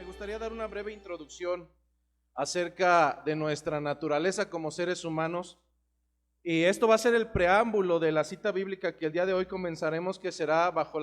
Me gustaría dar una breve introducción acerca de nuestra naturaleza como seres humanos. Y esto va a ser el preámbulo de la cita bíblica que el día de hoy comenzaremos, que será bajo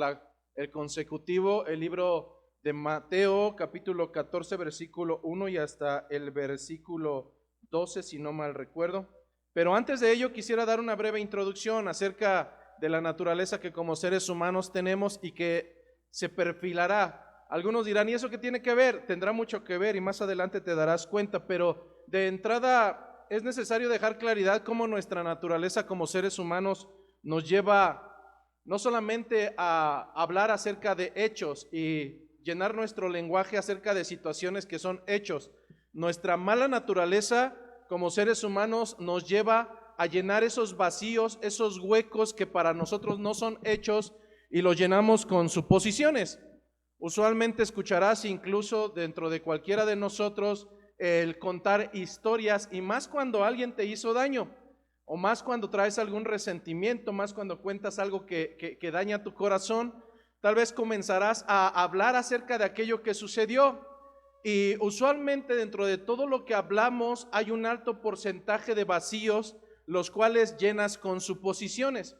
el consecutivo, el libro de Mateo, capítulo 14, versículo 1 y hasta el versículo 12, si no mal recuerdo. Pero antes de ello quisiera dar una breve introducción acerca de la naturaleza que como seres humanos tenemos y que se perfilará. Algunos dirán, ¿y eso qué tiene que ver? Tendrá mucho que ver y más adelante te darás cuenta, pero de entrada es necesario dejar claridad cómo nuestra naturaleza como seres humanos nos lleva no solamente a hablar acerca de hechos y llenar nuestro lenguaje acerca de situaciones que son hechos. Nuestra mala naturaleza como seres humanos nos lleva a llenar esos vacíos, esos huecos que para nosotros no son hechos y los llenamos con suposiciones. Usualmente escucharás incluso dentro de cualquiera de nosotros el contar historias, y más cuando alguien te hizo daño, o más cuando traes algún resentimiento, más cuando cuentas algo que daña tu corazón. Tal vez comenzarás a hablar acerca de aquello que sucedió, y usualmente dentro de todo lo que hablamos hay un alto porcentaje de vacíos, los cuales llenas con suposiciones.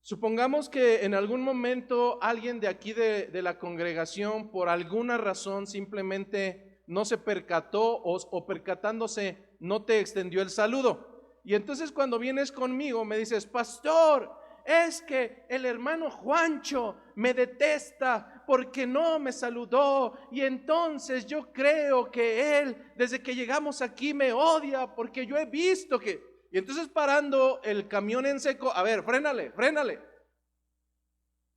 Supongamos que en algún momento alguien de aquí de la congregación por alguna razón simplemente no se percató o percatándose no te extendió el saludo. Y entonces cuando vienes conmigo me dices, pastor, es que el hermano Juancho me detesta porque no me saludó, y entonces yo creo que él desde que llegamos aquí me odia porque yo he visto que... Y entonces parando el camión en seco, a ver, frénale.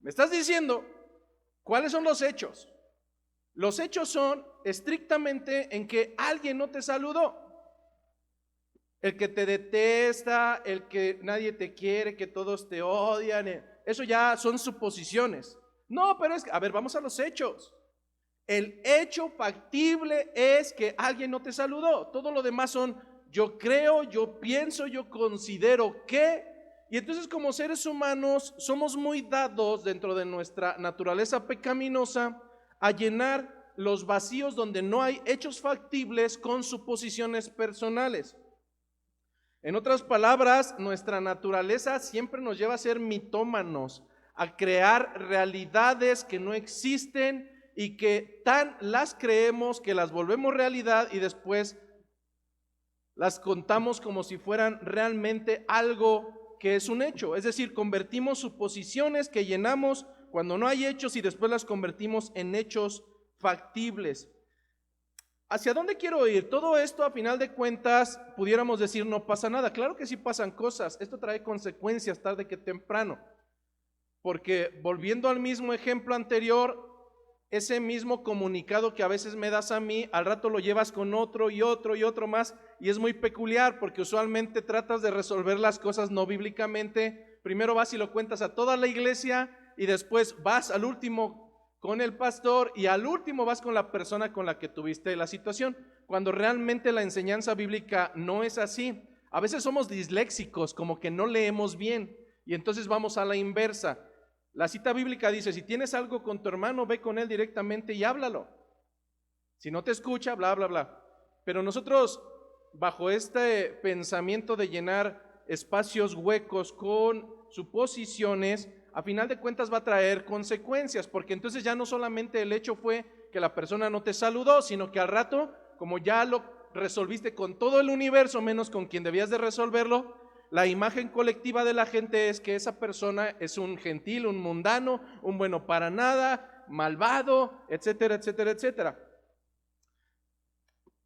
Me estás diciendo cuáles son los hechos. Los hechos son estrictamente en que alguien no te saludó. El que te detesta, el que nadie te quiere, que todos te odian, eso ya son suposiciones. No, pero es que, a ver, vamos a los hechos. El hecho factible es que alguien no te saludó. Todo lo demás son yo creo, yo pienso, yo considero que. Y entonces como seres humanos somos muy dados dentro de nuestra naturaleza pecaminosa a llenar los vacíos donde no hay hechos factibles con suposiciones personales. En otras palabras, nuestra naturaleza siempre nos lleva a ser mitómanos, a crear realidades que no existen y que tan las creemos que las volvemos realidad y después las contamos como si fueran realmente algo que es un hecho. Es decir, convertimos suposiciones que llenamos cuando no hay hechos y después las convertimos en hechos factibles. ¿Hacia dónde quiero ir? Todo esto, a final de cuentas, pudiéramos decir no pasa nada. Claro que sí pasan cosas. Esto trae consecuencias tarde que temprano. Porque volviendo al mismo ejemplo anterior, ese mismo comunicado que a veces me das a mí, al rato lo llevas con otro y otro y otro más, y es muy peculiar porque usualmente tratas de resolver las cosas no bíblicamente. Primero vas y lo cuentas a toda la iglesia y después vas al último con el pastor y al último vas con la persona con la que tuviste la situación, cuando realmente la enseñanza bíblica no es así. A veces somos disléxicos, como que no leemos bien, y entonces vamos a la inversa. La cita bíblica dice, si tienes algo con tu hermano, ve con él directamente y háblalo. Si no te escucha, bla, bla, bla. Pero nosotros, bajo este pensamiento de llenar espacios huecos con suposiciones, a final de cuentas va a traer consecuencias, porque entonces ya no solamente el hecho fue que la persona no te saludó, sino que al rato, como ya lo resolviste con todo el universo menos con quien debías de resolverlo, la imagen colectiva de la gente es que esa persona es un gentil, un mundano, un bueno para nada, malvado, etcétera, etcétera, etcétera.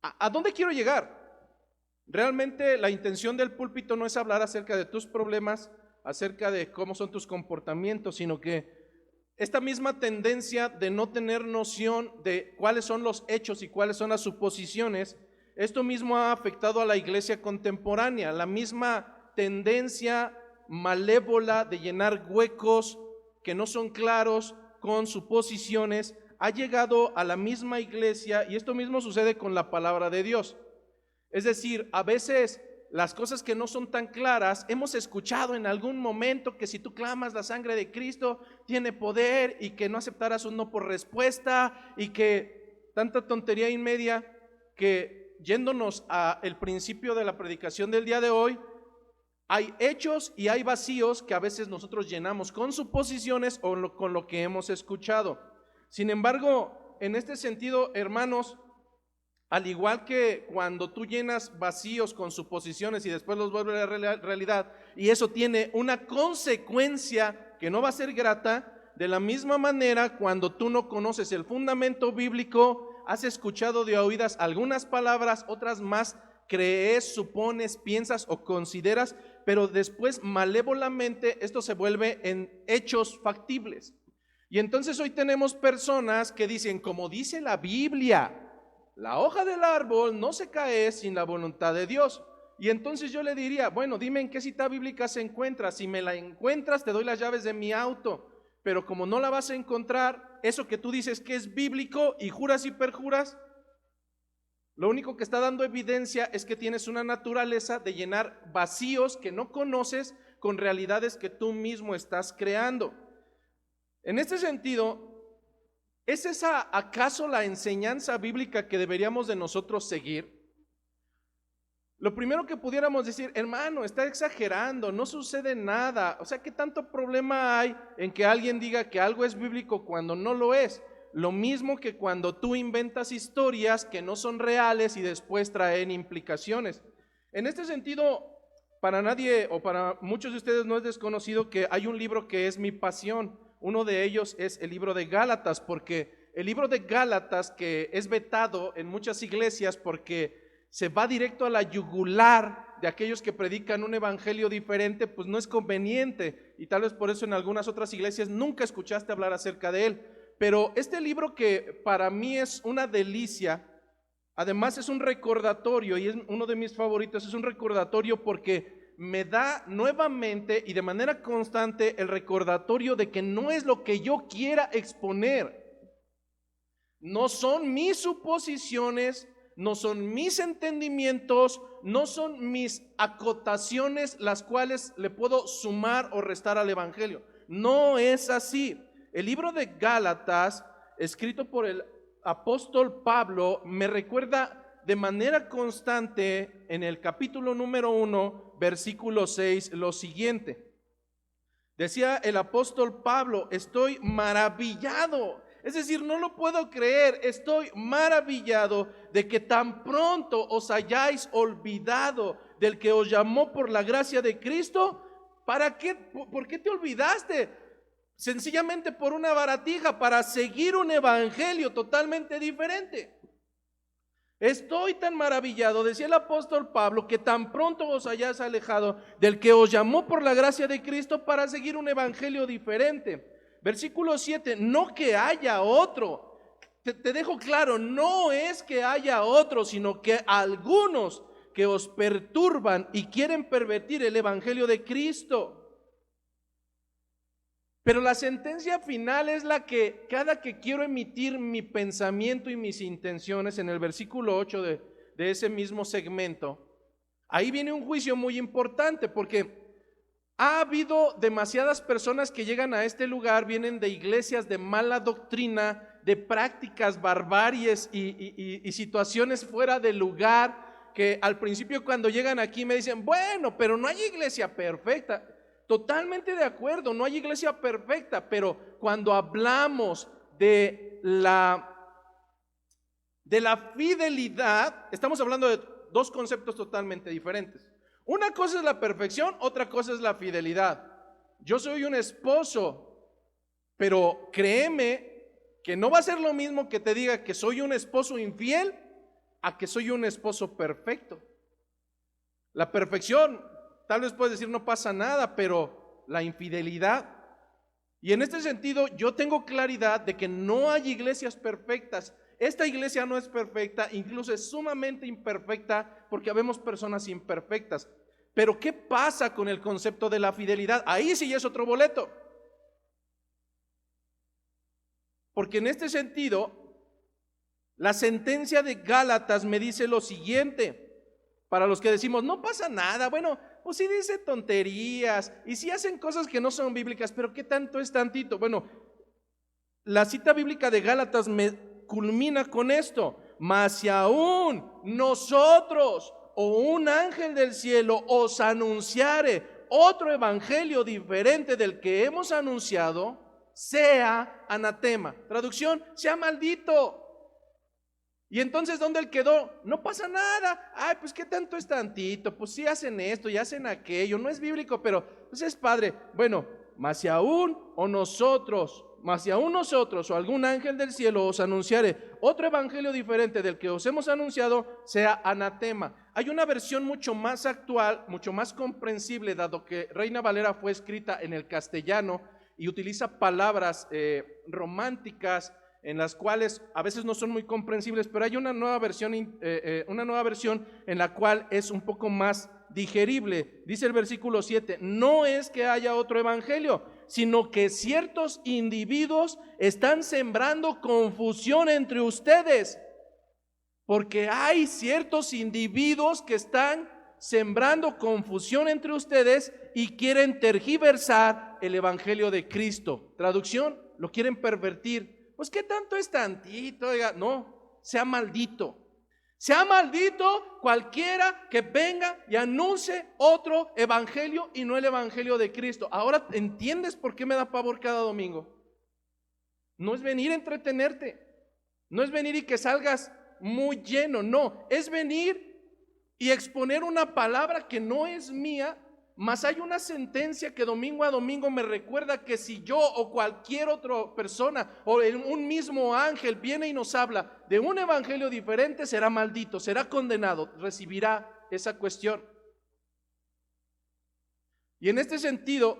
¿A dónde quiero llegar? Realmente la intención del púlpito no es hablar acerca de tus problemas, acerca de cómo son tus comportamientos, sino que esta misma tendencia de no tener noción de cuáles son los hechos y cuáles son las suposiciones, esto mismo ha afectado a la iglesia contemporánea, la misma tendencia malévola de llenar huecos que no son claros con suposiciones ha llegado a la misma iglesia, y esto mismo sucede con la palabra de Dios. Es decir, a veces las cosas que no son tan claras, hemos escuchado en algún momento que si tú clamas la sangre de Cristo tiene poder y que no aceptarás un no por respuesta y que tanta tontería y media que, yéndonos al principio de la predicación del día de hoy, hay hechos y hay vacíos que a veces nosotros llenamos con suposiciones o con lo que hemos escuchado. Sin embargo, en este sentido, hermanos, al igual que cuando tú llenas vacíos con suposiciones y después los vuelves a la realidad, y eso tiene una consecuencia que no va a ser grata, de la misma manera, cuando tú no conoces el fundamento bíblico, has escuchado de oídas algunas palabras, otras más crees, supones, piensas o consideras, pero después malévolamente esto se vuelve en hechos factibles. Y entonces hoy tenemos personas que dicen, como dice la Biblia, la hoja del árbol no se cae sin la voluntad de Dios. Y entonces yo le diría, bueno, dime en qué cita bíblica se encuentra. Si me la encuentras, te doy las llaves de mi auto. Pero como no la vas a encontrar, eso que tú dices que es bíblico y juras y perjuras, lo único que está dando evidencia es que tienes una naturaleza de llenar vacíos que no conoces con realidades que tú mismo estás creando. En este sentido, ¿es esa acaso la enseñanza bíblica que deberíamos de nosotros seguir? Lo primero que pudiéramos decir, hermano, está exagerando, no sucede nada. O sea, ¿qué tanto problema hay en que alguien diga que algo es bíblico cuando no lo es? Lo mismo que cuando tú inventas historias que no son reales y después traen implicaciones. En este sentido, para nadie o para muchos de ustedes no es desconocido que hay un libro que es mi pasión. Uno de ellos es el libro de Gálatas, porque el libro de Gálatas, que es vetado en muchas iglesias porque se va directo a la yugular de aquellos que predican un evangelio diferente, pues no es conveniente, y tal vez por eso en algunas otras iglesias nunca escuchaste hablar acerca de él. Pero este libro, que para mí es una delicia, además es un recordatorio, y es uno de mis favoritos, es un recordatorio porque me da nuevamente y de manera constante el recordatorio de que no es lo que yo quiera exponer, no son mis suposiciones, no son mis entendimientos, no son mis acotaciones las cuales le puedo sumar o restar al evangelio. No es así. El libro de Gálatas, escrito por el apóstol Pablo, me recuerda de manera constante en el capítulo número 1, versículo 6, lo siguiente. Decía el apóstol Pablo, estoy maravillado. Es decir, no lo puedo creer, estoy maravillado de que tan pronto os hayáis olvidado del que os llamó por la gracia de Cristo. ¿Para qué? ¿Por qué te olvidaste? Sencillamente por una baratija, para seguir un evangelio totalmente diferente. Estoy tan maravillado, decía el apóstol Pablo, que tan pronto os hayáis alejado del que os llamó por la gracia de Cristo para seguir un evangelio diferente. Versículo 7, no que haya otro. Te dejo claro, no es que haya otro, sino que algunos que os perturban y quieren pervertir el evangelio de Cristo. Pero la sentencia final es la que cada que quiero emitir mi pensamiento y mis intenciones, en el versículo 8 de ese mismo segmento, ahí viene un juicio muy importante, porque ha habido demasiadas personas que llegan a este lugar, vienen de iglesias de mala doctrina, de prácticas barbaries y situaciones fuera de lugar, que al principio cuando llegan aquí me dicen, bueno, pero no hay iglesia perfecta. Totalmente de acuerdo, no hay iglesia perfecta, pero cuando hablamos de la fidelidad, estamos hablando de dos conceptos totalmente diferentes. Una cosa es la perfección, otra cosa es la fidelidad. Yo soy un esposo, pero créeme que no va a ser lo mismo que te diga que soy un esposo infiel a que soy un esposo perfecto. La perfección, tal vez puedes decir no pasa nada, pero la infidelidad. Y en este sentido yo tengo claridad de que no hay iglesias perfectas. Esta iglesia no es perfecta, incluso es sumamente imperfecta porque habemos personas imperfectas. Pero ¿qué pasa con el concepto de la fidelidad? Ahí sí es otro boleto. Porque en este sentido, la sentencia de Gálatas me dice lo siguiente. Para los que decimos, no pasa nada, bueno, pues sí dice tonterías y sí hacen cosas que no son bíblicas, pero ¿qué tanto es tantito? Bueno, la cita bíblica de Gálatas me culmina con esto: mas si aún nosotros o un ángel del cielo os anunciare otro evangelio diferente del que hemos anunciado, sea anatema. Traducción: sea maldito. Y entonces, ¿dónde él quedó? No pasa nada. Ay, pues qué tanto es tantito. Pues sí hacen esto y hacen aquello. No es bíblico, pero pues es padre. Bueno, mas si aún nosotros o algún ángel del cielo os anunciare otro evangelio diferente del que os hemos anunciado, sea anatema. Hay una versión mucho más actual, mucho más comprensible, dado que Reina Valera fue escrita en el castellano y utiliza palabras románticas, en las cuales a veces no son muy comprensibles, pero hay una nueva versión en la cual es un poco más digerible. Dice el versículo 7: no es que haya otro evangelio, sino que ciertos individuos están sembrando confusión entre ustedes, porque hay ciertos individuos que están sembrando confusión entre ustedes y quieren tergiversar el evangelio de Cristo. Traducción: lo quieren pervertir. Pues qué tanto es tantito. Oiga, no, sea maldito. Sea maldito cualquiera que venga y anuncie otro evangelio y no el evangelio de Cristo. Ahora entiendes por qué me da pavor cada domingo. No es venir a entretenerte, no es venir y que salgas muy lleno, no, es venir y exponer una palabra que no es mía. Mas hay una sentencia que domingo a domingo me recuerda que si yo o cualquier otra persona o un mismo ángel viene y nos habla de un evangelio diferente, será maldito, será condenado, recibirá esa cuestión. Y en este sentido,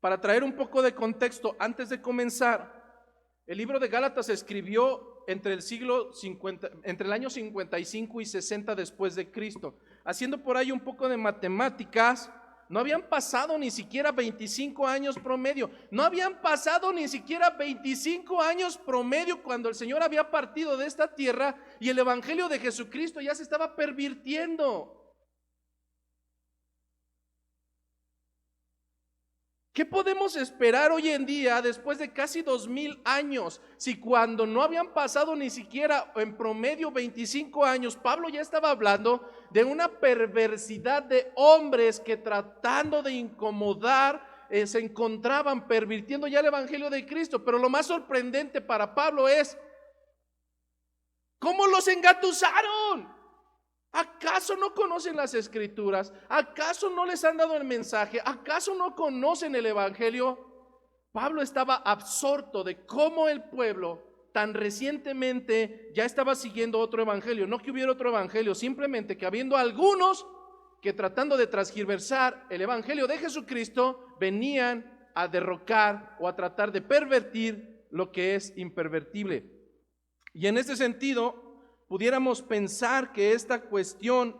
para traer un poco de contexto antes de comenzar, el libro de Gálatas se escribió entre el año 55 y 60 después de Cristo. Haciendo por ahí un poco de matemáticas, no habían pasado ni siquiera 25 años promedio. No habían pasado ni siquiera 25 años promedio cuando el Señor había partido de esta tierra y el evangelio de Jesucristo ya se estaba pervirtiendo. ¿Qué podemos esperar hoy en día después de casi 2000 años? Si cuando no habían pasado ni siquiera en promedio 25 años, Pablo ya estaba hablando de una perversidad de hombres que, tratando de incomodar, se encontraban pervirtiendo ya el evangelio de Cristo. Pero lo más sorprendente para Pablo es cómo los engatusaron. ¿Acaso no conocen las escrituras? ¿Acaso no les han dado el mensaje? ¿Acaso no conocen el evangelio? Pablo estaba absorto de cómo el pueblo tan recientemente ya estaba siguiendo otro evangelio. No que hubiera otro evangelio, simplemente que habiendo algunos que, tratando de transgiversar el evangelio de Jesucristo, venían a derrocar o a tratar de pervertir lo que es impervertible. Y en este sentido, pudiéramos pensar que esta cuestión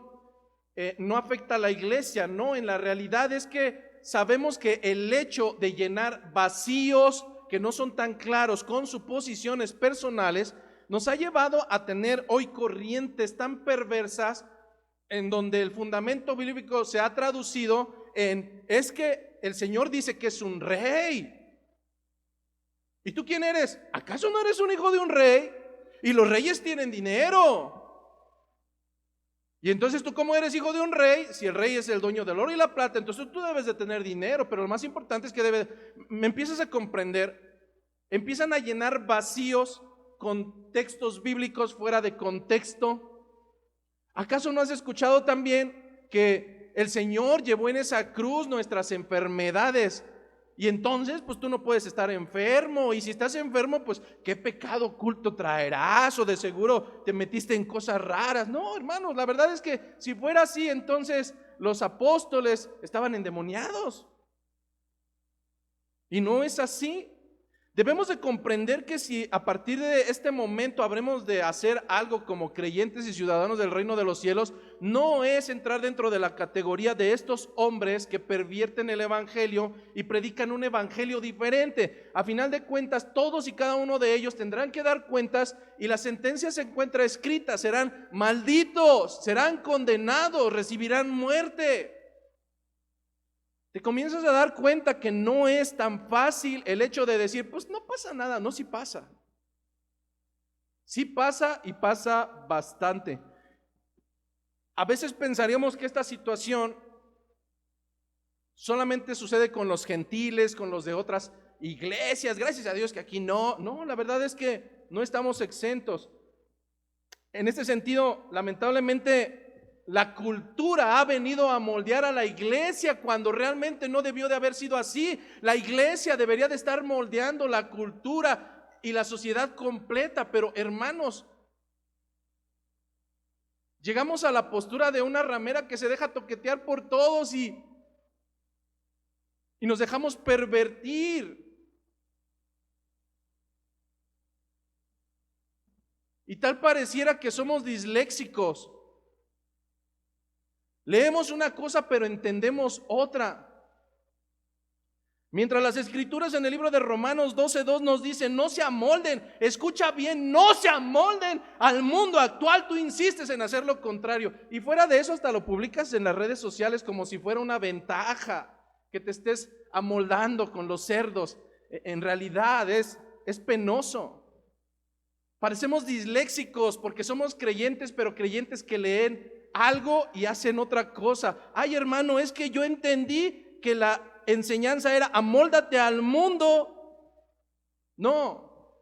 no afecta a la iglesia. No, en la realidad es que sabemos que el hecho de llenar vacíos que no son tan claros con suposiciones personales nos ha llevado a tener hoy corrientes tan perversas en donde el fundamento bíblico se ha traducido en: es que el Señor dice que es un rey. ¿Y tú quién eres? ¿Acaso no eres un hijo de un rey? Y los reyes tienen dinero. Y entonces, ¿tú cómo eres hijo de un rey? Si el rey es el dueño del oro y la plata, entonces tú debes de tener dinero. Pero lo más importante es que me empiezas a comprender. Empiezan a llenar vacíos con textos bíblicos fuera de contexto. ¿Acaso no has escuchado también que el Señor llevó en esa cruz nuestras enfermedades? Y entonces, pues tú no puedes estar enfermo. Y si estás enfermo, pues ¿qué pecado oculto traerás? O de seguro te metiste en cosas raras. No, hermanos, la verdad es que si fuera así, entonces los apóstoles estaban endemoniados. Y no es así. Debemos de comprender que si a partir de este momento habremos de hacer algo como creyentes y ciudadanos del reino de los cielos, no es entrar dentro de la categoría de estos hombres que pervierten el evangelio y predican un evangelio diferente. A final de cuentas, todos y cada uno de ellos tendrán que dar cuentas y la sentencia se encuentra escrita: serán malditos, serán condenados, recibirán muerte. Te comienzas a dar cuenta que no es tan fácil el hecho de decir: pues no pasa nada. No, sí pasa. Sí pasa y pasa bastante. A veces pensaríamos que esta situación solamente sucede con los gentiles, con los de otras iglesias. Gracias a Dios que aquí no. No, la verdad es que no estamos exentos. En este sentido, lamentablemente, la cultura ha venido a moldear a la iglesia cuando realmente no debió de haber sido así. La iglesia debería de estar moldeando la cultura y la sociedad completa, pero hermanos, llegamos a la postura de una ramera que se deja toquetear por todos y nos dejamos pervertir. Y tal pareciera que somos disléxicos. Leemos una cosa pero entendemos otra. Mientras las escrituras en el libro de Romanos 12:2 nos dicen, no se amolden, escucha bien, no se amolden al mundo actual. Tú insistes en hacer lo contrario. Y fuera de eso hasta lo publicas en las redes sociales como si fuera una ventaja que te estés amoldando con los cerdos. En realidad es penoso. Parecemos disléxicos porque somos creyentes, pero creyentes que leen algo y hacen otra cosa. Ay, hermano, es que yo entendí que la enseñanza era amóldate al mundo. No.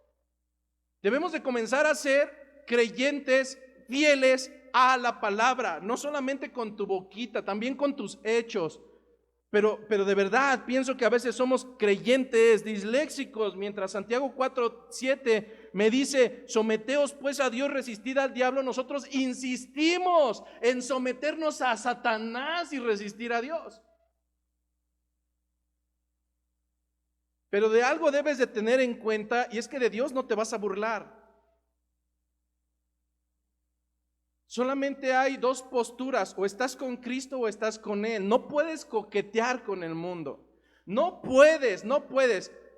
Debemos de comenzar a ser creyentes fieles a la palabra, no solamente con tu boquita, también con tus hechos. Pero de verdad pienso que a veces somos creyentes disléxicos, mientras Santiago 4:7 me dice, someteos pues a Dios, resistid al diablo. Nosotros insistimos en someternos a Satanás y resistir a Dios. Pero de algo debes de tener en cuenta, y es que de Dios no te vas a burlar. Solamente hay dos posturas, o estás con Cristo o estás con Él. No puedes coquetear con el mundo. No puedes.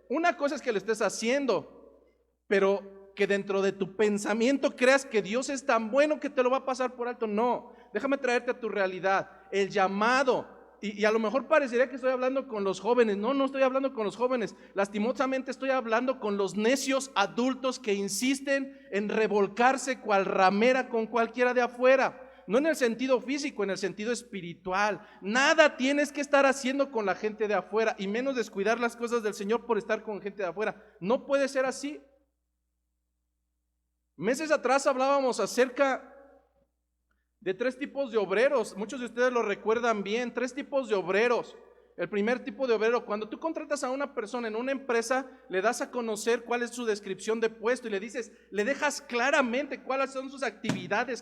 Una cosa es que lo estés haciendo, pero que dentro de tu pensamiento creas que Dios es tan bueno que te lo va a pasar por alto. No, déjame traerte a tu realidad. El llamado, y a lo mejor parecería que estoy hablando con los jóvenes. No estoy hablando con los jóvenes. Lastimosamente estoy hablando con los necios adultos que insisten en revolcarse cual ramera con cualquiera de afuera. No en el sentido físico, en el sentido espiritual. Nada tienes que estar haciendo con la gente de afuera, y menos descuidar las cosas del Señor por estar con gente de afuera. No puede ser así. Meses atrás hablábamos acerca de 3 tipos de obreros. Muchos de ustedes lo recuerdan bien. 3 tipos de obreros. El primer tipo de obrero, cuando tú contratas a una persona en una empresa, le das a conocer cuál es su descripción de puesto y le dices, le dejas claramente cuáles son sus actividades,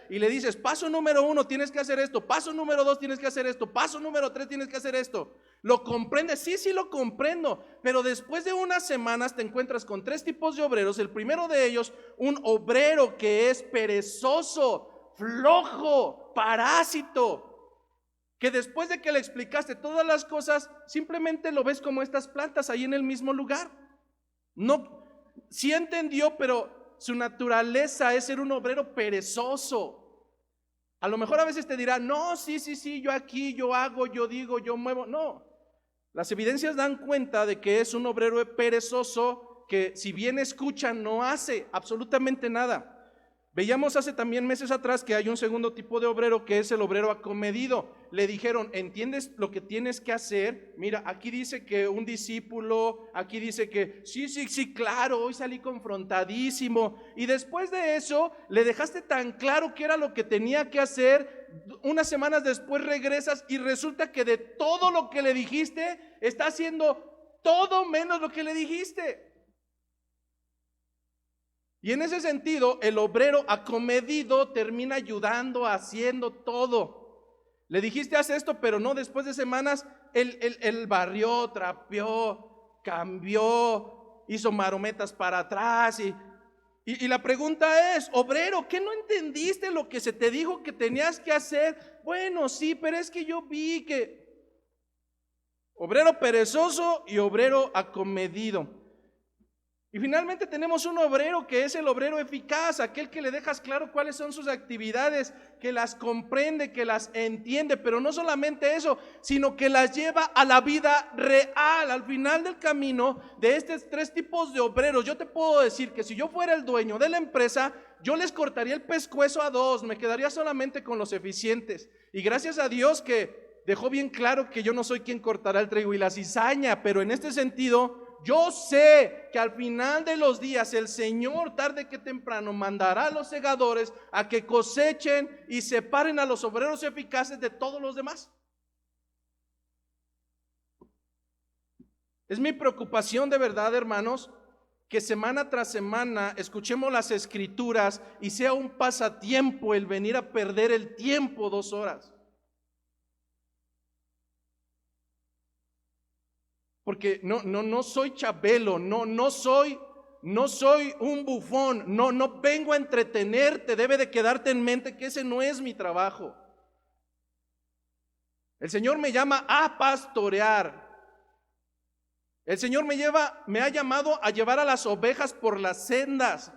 y le dices, paso número 1 tienes que hacer esto, paso número 2 tienes que hacer esto, paso número 3 tienes que hacer esto. ¿Lo comprendes? Sí lo comprendo, pero después de unas semanas te encuentras con 3 tipos de obreros. El primero de ellos, un obrero que es perezoso, flojo, parásito, que después de que le explicaste todas las cosas, simplemente lo ves como estas plantas ahí en el mismo lugar. No, sí entendió, pero su naturaleza es ser un obrero perezoso. A lo mejor a veces te dirá, no, sí, yo aquí, yo hago, yo digo, yo muevo. No, las evidencias dan cuenta de que es un obrero perezoso que si bien escucha, no hace absolutamente nada. Veíamos hace también meses atrás que hay un segundo tipo de obrero, que es el obrero acomedido. Le dijeron, ¿entiendes lo que tienes que hacer? Mira, aquí dice que un discípulo, aquí dice que sí, claro, hoy salí confrontadísimo. Y después de eso, le dejaste tan claro que era lo que tenía que hacer. Unas semanas después regresas y resulta que de todo lo que le dijiste, está haciendo todo menos lo que le dijiste. Y en ese sentido, el obrero acomedido termina ayudando, haciendo todo. Le dijiste, haz esto, pero no, después de semanas, él barrió, trapeó, cambió, hizo marometas para atrás. Y la pregunta es, obrero, ¿qué no entendiste lo que se te dijo que tenías que hacer? Bueno, sí, pero es que yo vi que... Obrero perezoso y obrero acomedido. Y finalmente tenemos un obrero que es el obrero eficaz, aquel que le dejas claro cuáles son sus actividades, que las comprende, que las entiende, pero no solamente eso, sino que las lleva a la vida real. Al final del camino de estos tres tipos de obreros, yo te puedo decir que si yo fuera el dueño de la empresa, yo les cortaría el pescuezo a dos, me quedaría solamente con los eficientes. Y gracias a Dios que dejó bien claro que yo no soy quien cortará el trigo y la cizaña, pero en este sentido, yo sé que al final de los días el Señor tarde que temprano mandará a los segadores a que cosechen y separen a los obreros eficaces de todos los demás. Es mi preocupación de verdad, hermanos, que semana tras semana escuchemos las escrituras y sea un pasatiempo el venir a perder el tiempo 2 horas. Porque no soy Chabelo, no soy un bufón, no vengo a entretenerte, debe de quedarte en mente que ese no es mi trabajo. El Señor me llama a pastorear. El Señor me ha llamado a llevar a las ovejas por las sendas,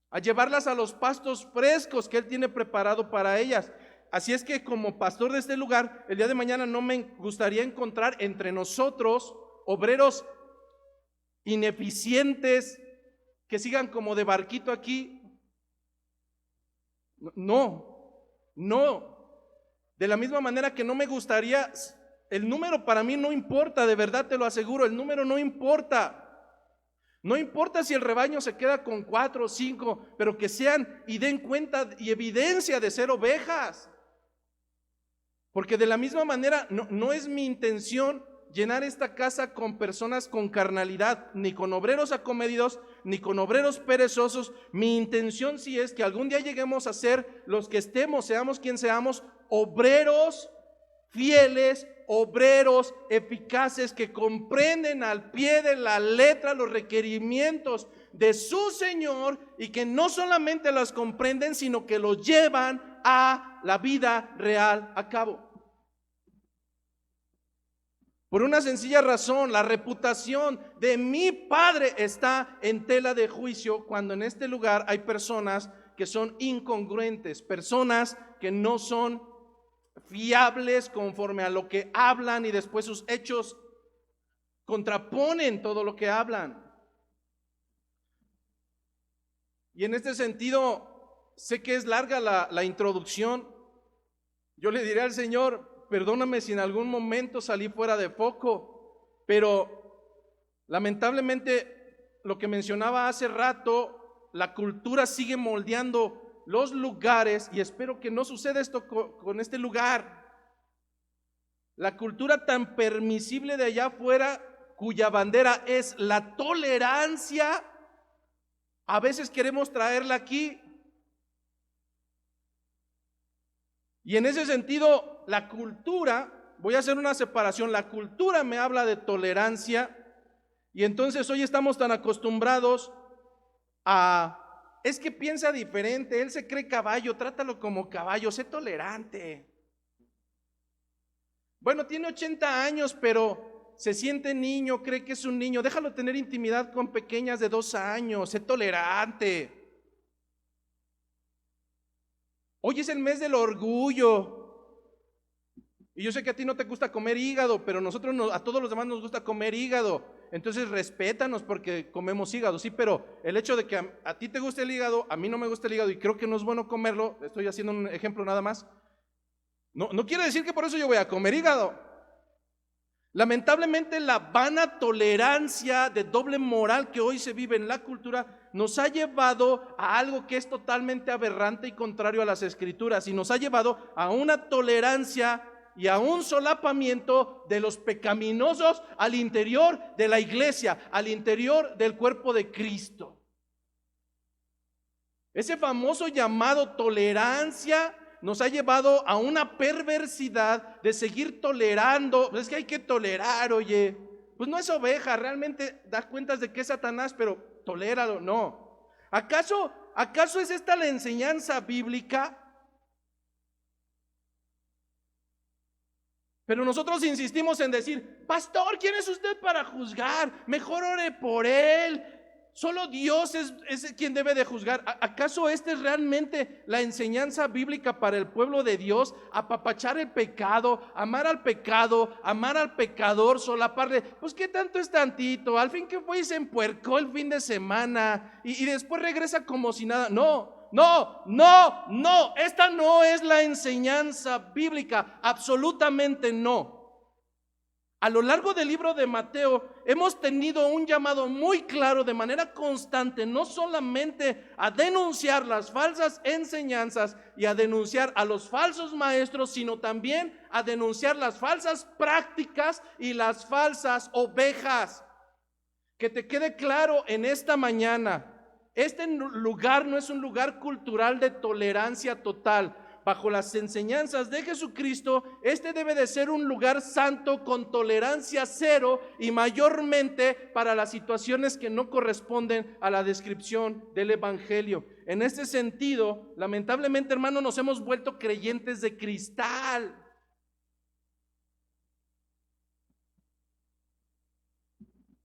a llevarlas a los pastos frescos que Él tiene preparado para ellas. Así es que como pastor de este lugar, el día de mañana no me gustaría encontrar entre nosotros obreros ineficientes que sigan como de barquito aquí. No. De la misma manera que no me gustaría, el número para mí no importa, de verdad te lo aseguro, el número no importa. No importa si el rebaño se queda con 4 o 5, pero que sean y den cuenta y evidencia de ser ovejas. Porque de la misma manera no es mi intención llenar esta casa con personas con carnalidad, ni con obreros acomedidos, ni con obreros perezosos. Mi intención sí es que algún día lleguemos a ser los que estemos, seamos quien seamos, obreros fieles, obreros eficaces que comprenden al pie de la letra los requerimientos de su Señor y que no solamente las comprenden, sino que los llevan a la vida real a cabo. Por una sencilla razón, la reputación de mi padre está en tela de juicio cuando en este lugar hay personas que son incongruentes, personas que no son fiables conforme a lo que hablan y después sus hechos contraponen todo lo que hablan. Y en este sentido, sé que es larga la introducción. Yo le diré al Señor, perdóname si en algún momento salí fuera de foco, pero lamentablemente lo que mencionaba hace rato, la cultura sigue moldeando los lugares y espero que no suceda esto con este lugar. La cultura tan permisible de allá afuera, cuya bandera es la tolerancia, a veces queremos traerla aquí. Y en ese sentido, la cultura, voy a hacer una separación, la cultura me habla de tolerancia y entonces hoy estamos tan acostumbrados a, es que piensa diferente, él se cree caballo, trátalo como caballo, sé tolerante. Bueno, tiene 80 años, pero se siente niño, cree que es un niño, déjalo tener intimidad con pequeñas de 2 años, sé tolerante. Hoy es el mes del orgullo. Y yo sé que a ti no te gusta comer hígado, pero a todos los demás nos gusta comer hígado. Entonces respétanos porque comemos hígado, sí, pero el hecho de que a ti te guste el hígado, a mí no me gusta el hígado y creo que no es bueno comerlo, estoy haciendo un ejemplo nada más. No quiere decir que por eso yo voy a comer hígado. Lamentablemente la vana tolerancia de doble moral que hoy se vive en la cultura nos ha llevado a algo que es totalmente aberrante y contrario a las escrituras y nos ha llevado a una tolerancia y a un solapamiento de los pecaminosos al interior de la iglesia, al interior del cuerpo de Cristo. Ese famoso llamado tolerancia nos ha llevado a una perversidad de seguir tolerando. Es que hay que tolerar, oye, pues no es oveja, realmente da cuentas de que es Satanás, pero toléralo, no. ¿Acaso es esta la enseñanza bíblica? Pero nosotros insistimos en decir: pastor, ¿quién es usted para juzgar? Mejor ore por él. Solo Dios es quien debe de juzgar. ¿Acaso esta es realmente la enseñanza bíblica para el pueblo de Dios? Apapachar el pecado, amar al pecador, solaparle. Pues qué tanto es tantito, al fin que fue y se empuercó el fin de semana y después regresa como si nada. No. Esta no es la enseñanza bíblica, absolutamente no. A lo largo del libro de Mateo hemos tenido un llamado muy claro de manera constante, no solamente a denunciar las falsas enseñanzas y a denunciar a los falsos maestros, sino también a denunciar las falsas prácticas y las falsas ovejas. Que te quede claro en esta mañana, este lugar no es un lugar cultural de tolerancia total. Bajo las enseñanzas de Jesucristo, este debe de ser un lugar santo con tolerancia cero y mayormente para las situaciones que no corresponden a la descripción del Evangelio. En este sentido, lamentablemente, hermano, nos hemos vuelto creyentes de cristal.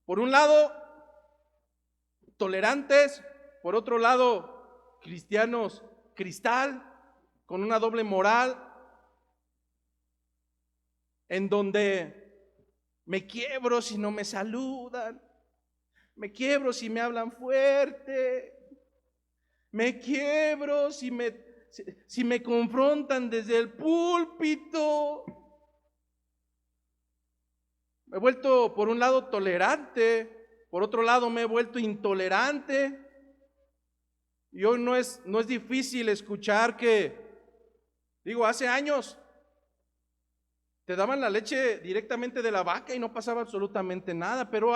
Por un lado, tolerantes, por otro lado, cristianos cristal, con una doble moral, en donde me quiebro si no me saludan, me quiebro si me hablan fuerte, me quiebro si me confrontan desde el púlpito. Me he vuelto por un lado tolerante, por otro lado me he vuelto intolerante. Y hoy no es difícil escuchar que, hace años te daban la leche directamente de la vaca y no pasaba absolutamente nada, pero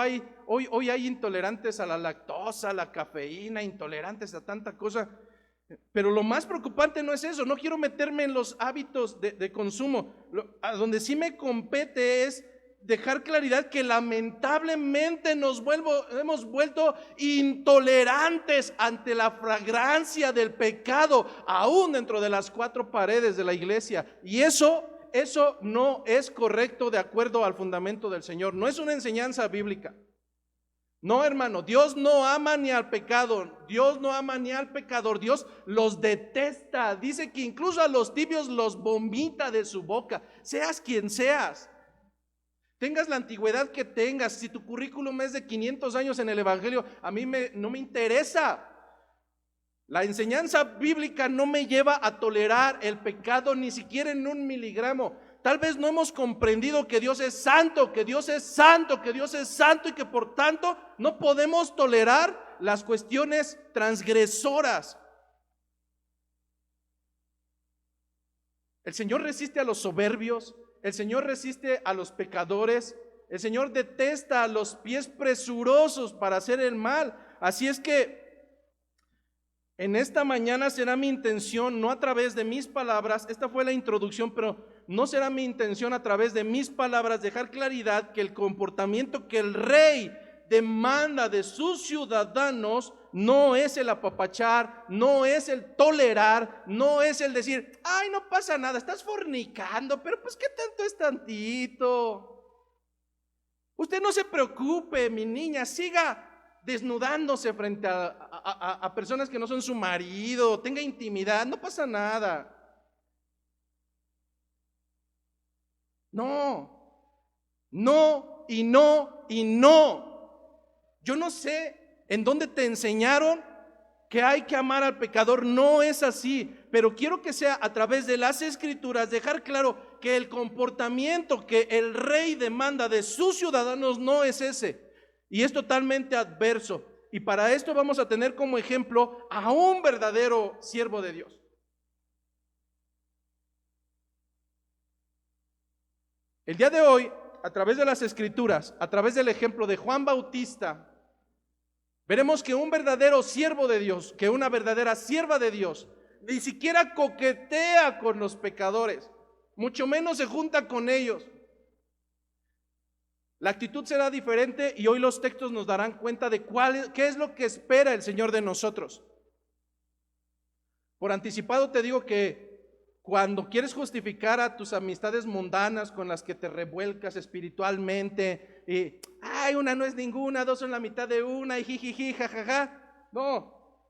hoy hay intolerantes a la lactosa, a la cafeína, intolerantes a tanta cosa. Pero lo más preocupante no es eso, no quiero meterme en los hábitos de consumo. A donde sí me compete es dejar claridad que lamentablemente hemos vuelto intolerantes ante la fragancia del pecado, aún dentro de las cuatro paredes de la iglesia. Y eso no es correcto de acuerdo al fundamento del Señor. No es una enseñanza bíblica. No, hermano, Dios no ama ni al pecado, Dios no ama ni al pecador, Dios los detesta. Dice que incluso a los tibios los vomita de su boca, seas quien seas. Tengas la antigüedad que tengas, si tu currículum es de 500 años en el Evangelio, a mí no me interesa. La enseñanza bíblica no me lleva a tolerar el pecado ni siquiera en 1 miligramo. Tal vez no hemos comprendido que Dios es santo, que Dios es santo, que Dios es santo y que por tanto no podemos tolerar las cuestiones transgresoras. El Señor resiste a los soberbios, el Señor resiste a los pecadores, el Señor detesta a los pies presurosos para hacer el mal. Así es que en esta mañana será mi intención, no a través de mis palabras, esta fue la introducción, pero no será mi intención a través de mis palabras dejar claridad que el comportamiento que el rey demanda de sus ciudadanos no es el apapachar, no es el tolerar, no es el decir, ay, no pasa nada, estás fornicando, pero pues qué tanto es tantito. Usted no se preocupe, mi niña, siga desnudándose frente a personas que no son su marido, tenga intimidad, no pasa nada. No. Yo no sé en dónde te enseñaron que hay que amar al pecador, no es así, pero quiero que sea a través de las escrituras dejar claro que el comportamiento que el rey demanda de sus ciudadanos no es ese, y es totalmente adverso. Y para esto vamos a tener como ejemplo a un verdadero siervo de Dios. El día de hoy, a través de las escrituras, a través del ejemplo de Juan Bautista, veremos que un verdadero siervo de Dios, que una verdadera sierva de Dios, ni siquiera coquetea con los pecadores, mucho menos se junta con ellos. La actitud será diferente y hoy los textos nos darán cuenta de qué es lo que espera el Señor de nosotros. Por anticipado te digo que cuando quieres justificar a tus amistades mundanas con las que te revuelcas espiritualmente, y, ay, una no es ninguna, dos son la mitad de una, y jijiji, jajaja. No,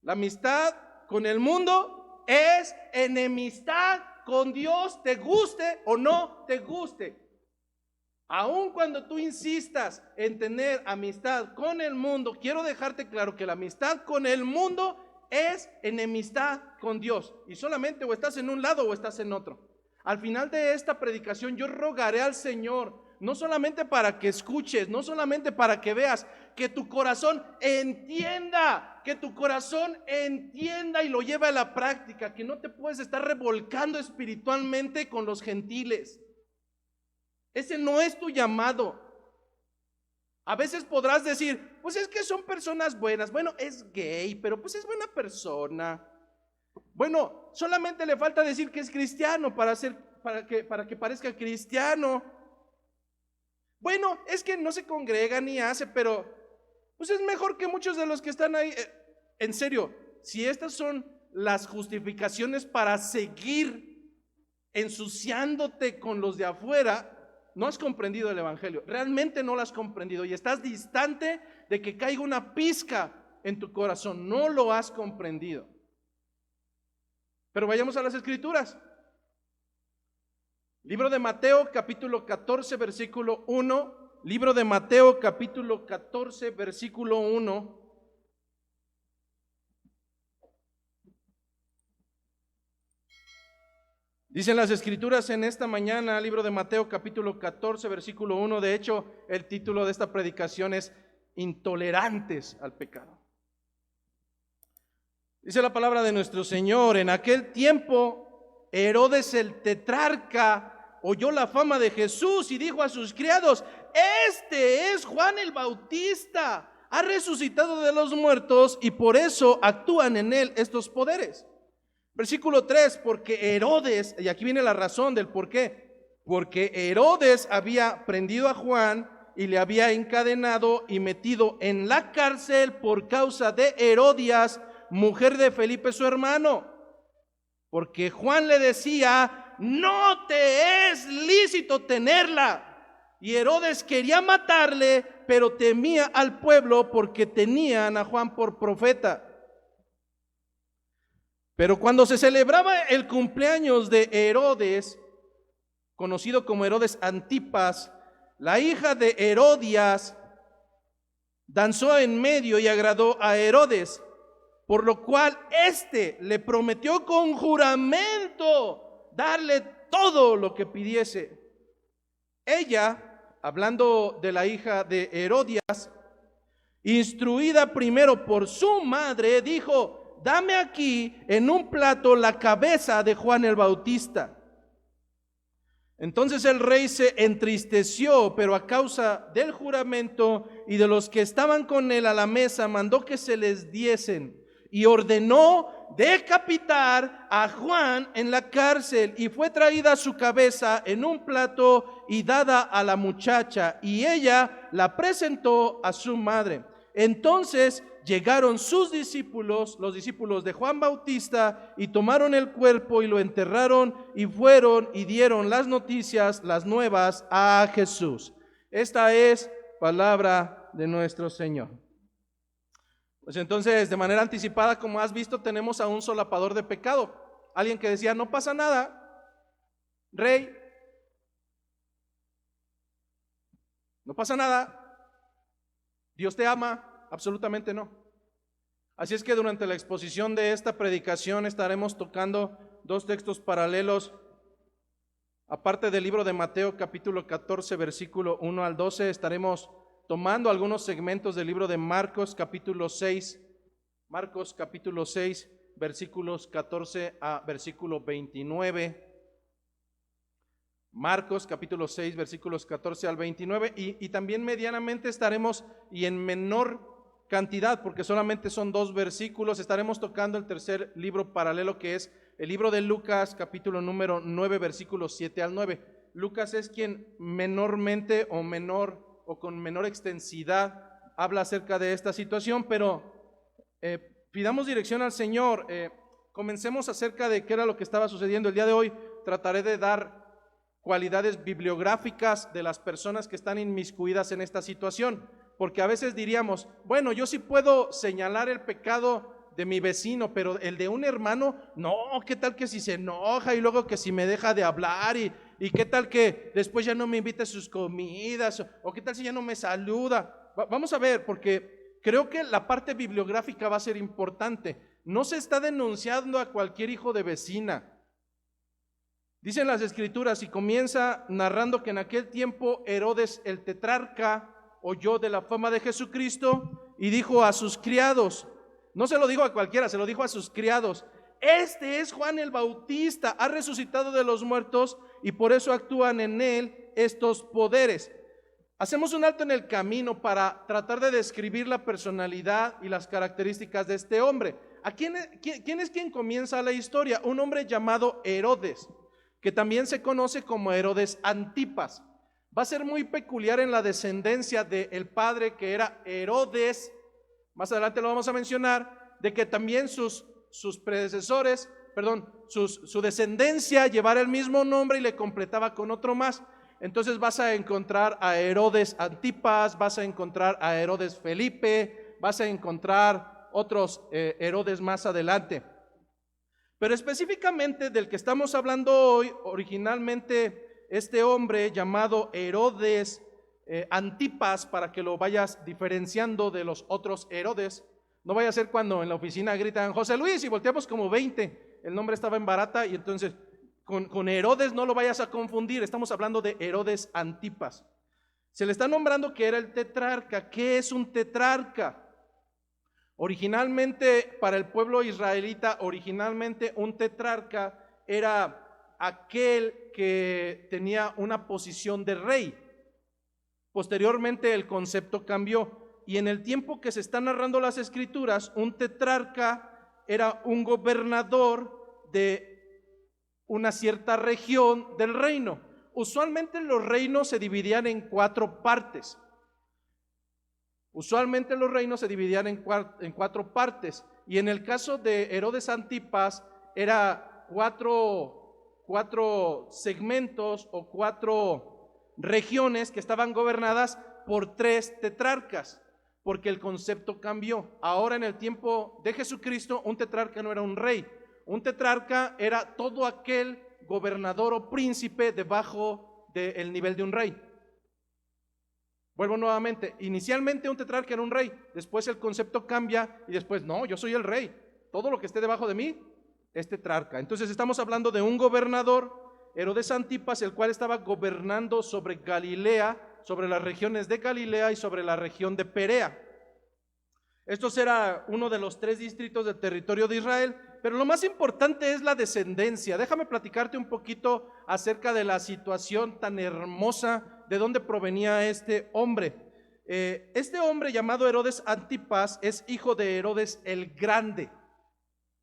la amistad con el mundo es enemistad con Dios, te guste o no te guste. Aun cuando tú insistas en tener amistad con el mundo, quiero dejarte claro que la amistad con el mundo es enemistad con Dios. Y solamente o estás en un lado o estás en otro. Al final de esta predicación yo rogaré al Señor, no solamente para que escuches, no solamente para que veas, que tu corazón entienda, y lo lleve a la práctica, que no te puedes estar revolcando espiritualmente con los gentiles. Ese no es tu llamado. A veces podrás decir, pues es que son personas buenas. Bueno, es gay, pero pues es buena persona. Bueno, solamente le falta decir que es cristiano para que parezca cristiano. Bueno, es que no se congrega ni hace, pero pues es mejor que muchos de los que están ahí. En serio, si estas son las justificaciones para seguir ensuciándote con los de afuera, no has comprendido el evangelio, realmente no lo has comprendido y estás distante de que caiga una pizca en tu corazón, no lo has comprendido. Pero vayamos a las escrituras. Libro de Mateo capítulo 14 versículo 1, libro de Mateo capítulo 14 versículo 1. Dicen las escrituras en esta mañana, libro de Mateo capítulo 14 versículo 1, de hecho el título de esta predicación es Intolerantes al pecado. Dice la palabra de nuestro Señor: en aquel tiempo Herodes el tetrarca oyó la fama de Jesús y dijo a sus criados: este es Juan el Bautista, ha resucitado de los muertos y por eso actúan en él estos poderes. Versículo 3, porque Herodes, y aquí viene la razón del por qué, porque Herodes había prendido a Juan y le había encadenado y metido en la cárcel por causa de Herodias, mujer de Felipe su hermano, porque Juan le decía: no te es lícito tenerla. Y Herodes quería matarle, pero temía al pueblo porque tenían a Juan por profeta. Pero cuando se celebraba el cumpleaños de Herodes, conocido como Herodes Antipas, la hija de Herodias danzó en medio y agradó a Herodes, por lo cual éste le prometió con juramento darle todo lo que pidiese. Ella, hablando de la hija de Herodias, instruida primero por su madre, dijo: dame aquí en un plato la cabeza de Juan el Bautista. Entonces el rey se entristeció, pero a causa del juramento y de los que estaban con él a la mesa, mandó que se les diesen y ordenó decapitar a Juan en la cárcel. Y fue traída su cabeza en un plato y dada a la muchacha, y ella la presentó a su madre. Entonces llegaron sus discípulos, los discípulos de Juan Bautista, y tomaron el cuerpo y lo enterraron, y fueron y dieron las noticias, las nuevas a Jesús. Esta es palabra de nuestro Señor. Pues entonces, de manera anticipada, como has visto, tenemos a un solapador de pecado. Alguien que decía: no pasa nada, rey, no pasa nada, Dios te ama. Absolutamente no. Así es que durante la exposición de esta predicación estaremos tocando dos textos paralelos. Aparte del libro de Mateo capítulo 14 versículo 1 al 12, estaremos tomando algunos segmentos del libro de Marcos capítulo 6. Marcos capítulo 6 versículos 14 a versículo 29. Marcos capítulo 6 versículos 14 al 29 y también medianamente estaremos, y en menor cantidad porque solamente son 2 versículos, estaremos tocando el tercer libro paralelo, que es el libro de Lucas capítulo número 9 versículos 7 al 9. Lucas es quien menormente o con menor extensidad habla acerca de esta situación, pero pidamos dirección al Señor. comencemos acerca de qué era lo que estaba sucediendo. El día de hoy trataré de dar cualidades bibliográficas de las personas que están inmiscuidas en esta situación, porque a veces diríamos, bueno, yo sí puedo señalar el pecado de mi vecino, pero el de un hermano, no, ¿qué tal que si se enoja y luego que si me deja de hablar y qué tal que después ya no me invita a sus comidas o qué tal si ya no me saluda? Vamos a ver, porque creo que la parte bibliográfica va a ser importante. No se está denunciando a cualquier hijo de vecina. Dicen las escrituras y comienza narrando que en aquel tiempo Herodes el tetrarca oyó de la fama de Jesucristo y dijo a sus criados, no se lo dijo a cualquiera, se lo dijo a sus criados, este es Juan el Bautista, ha resucitado de los muertos y por eso actúan en él estos poderes. Hacemos un alto en el camino para tratar de describir la personalidad y las características de este hombre. ¿Quién es quien comienza la historia? Un hombre llamado Herodes, que también se conoce como Herodes Antipas. Va a ser muy peculiar en la descendencia del padre que era Herodes, más adelante lo vamos a mencionar, de que también sus predecesores, su descendencia llevara el mismo nombre y le completaba con otro más. Entonces vas a encontrar a Herodes Antipas, vas a encontrar a Herodes Felipe, vas a encontrar otros Herodes más adelante. Pero específicamente del que estamos hablando hoy, originalmente este hombre llamado Herodes Antipas, para que lo vayas diferenciando de los otros Herodes, no vaya a ser cuando en la oficina gritan José Luis y volteamos como 20, el nombre estaba en barata y entonces con Herodes no lo vayas a confundir, estamos hablando de Herodes Antipas. Se le está nombrando que era el tetrarca. ¿Qué es un tetrarca? Originalmente, para el pueblo israelita, un tetrarca era aquel que tenía una posición de rey. Posteriormente el concepto cambió y en el tiempo que se están narrando las escrituras, un tetrarca era un gobernador de una cierta región del reino. Usualmente los reinos se dividían en 4 partes. En 4 partes, y en el caso de Herodes Antipas era 4 segmentos o 4 regiones que estaban gobernadas por 3 tetrarcas, porque el concepto cambió. Ahora en el tiempo de Jesucristo, un tetrarca no era un rey, un tetrarca era todo aquel gobernador o príncipe debajo del nivel de un rey. Vuelvo nuevamente, inicialmente un tetrarca era un rey, después el concepto cambia y después no, yo soy el rey, todo lo que esté debajo de mí es tetrarca. Entonces estamos hablando de un gobernador, Herodes Antipas, el cual estaba gobernando sobre Galilea, sobre las regiones de Galilea y sobre la región de Perea. Esto era uno de los 3 distritos del territorio de Israel, pero lo más importante es la descendencia. Déjame platicarte un poquito acerca de la situación tan hermosa de dónde provenía este hombre. Este hombre llamado Herodes Antipas es hijo de Herodes el Grande.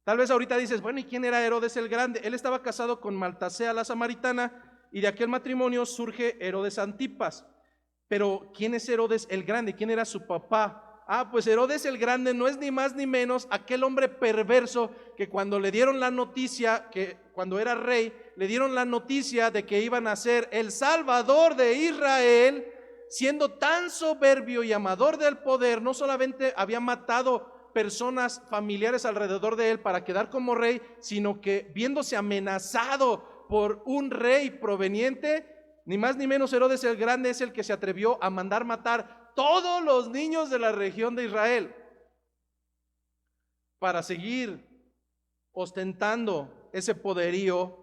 Tal vez ahorita dices, bueno, ¿y quién era Herodes el Grande? Él estaba casado con Maltasea la Samaritana y de aquel matrimonio surge Herodes Antipas. Pero ¿quién es Herodes el Grande? ¿Quién era su papá? Pues Herodes el Grande no es ni más ni menos aquel hombre perverso que cuando le dieron la noticia, que cuando era rey, le dieron la noticia de que iban a ser el Salvador de Israel, siendo tan soberbio y amador del poder, no solamente había matado personas familiares alrededor de él para quedar como rey, sino que viéndose amenazado por un rey proveniente, ni más ni menos Herodes el Grande es el que se atrevió a mandar matar todos los niños de la región de Israel para seguir ostentando ese poderío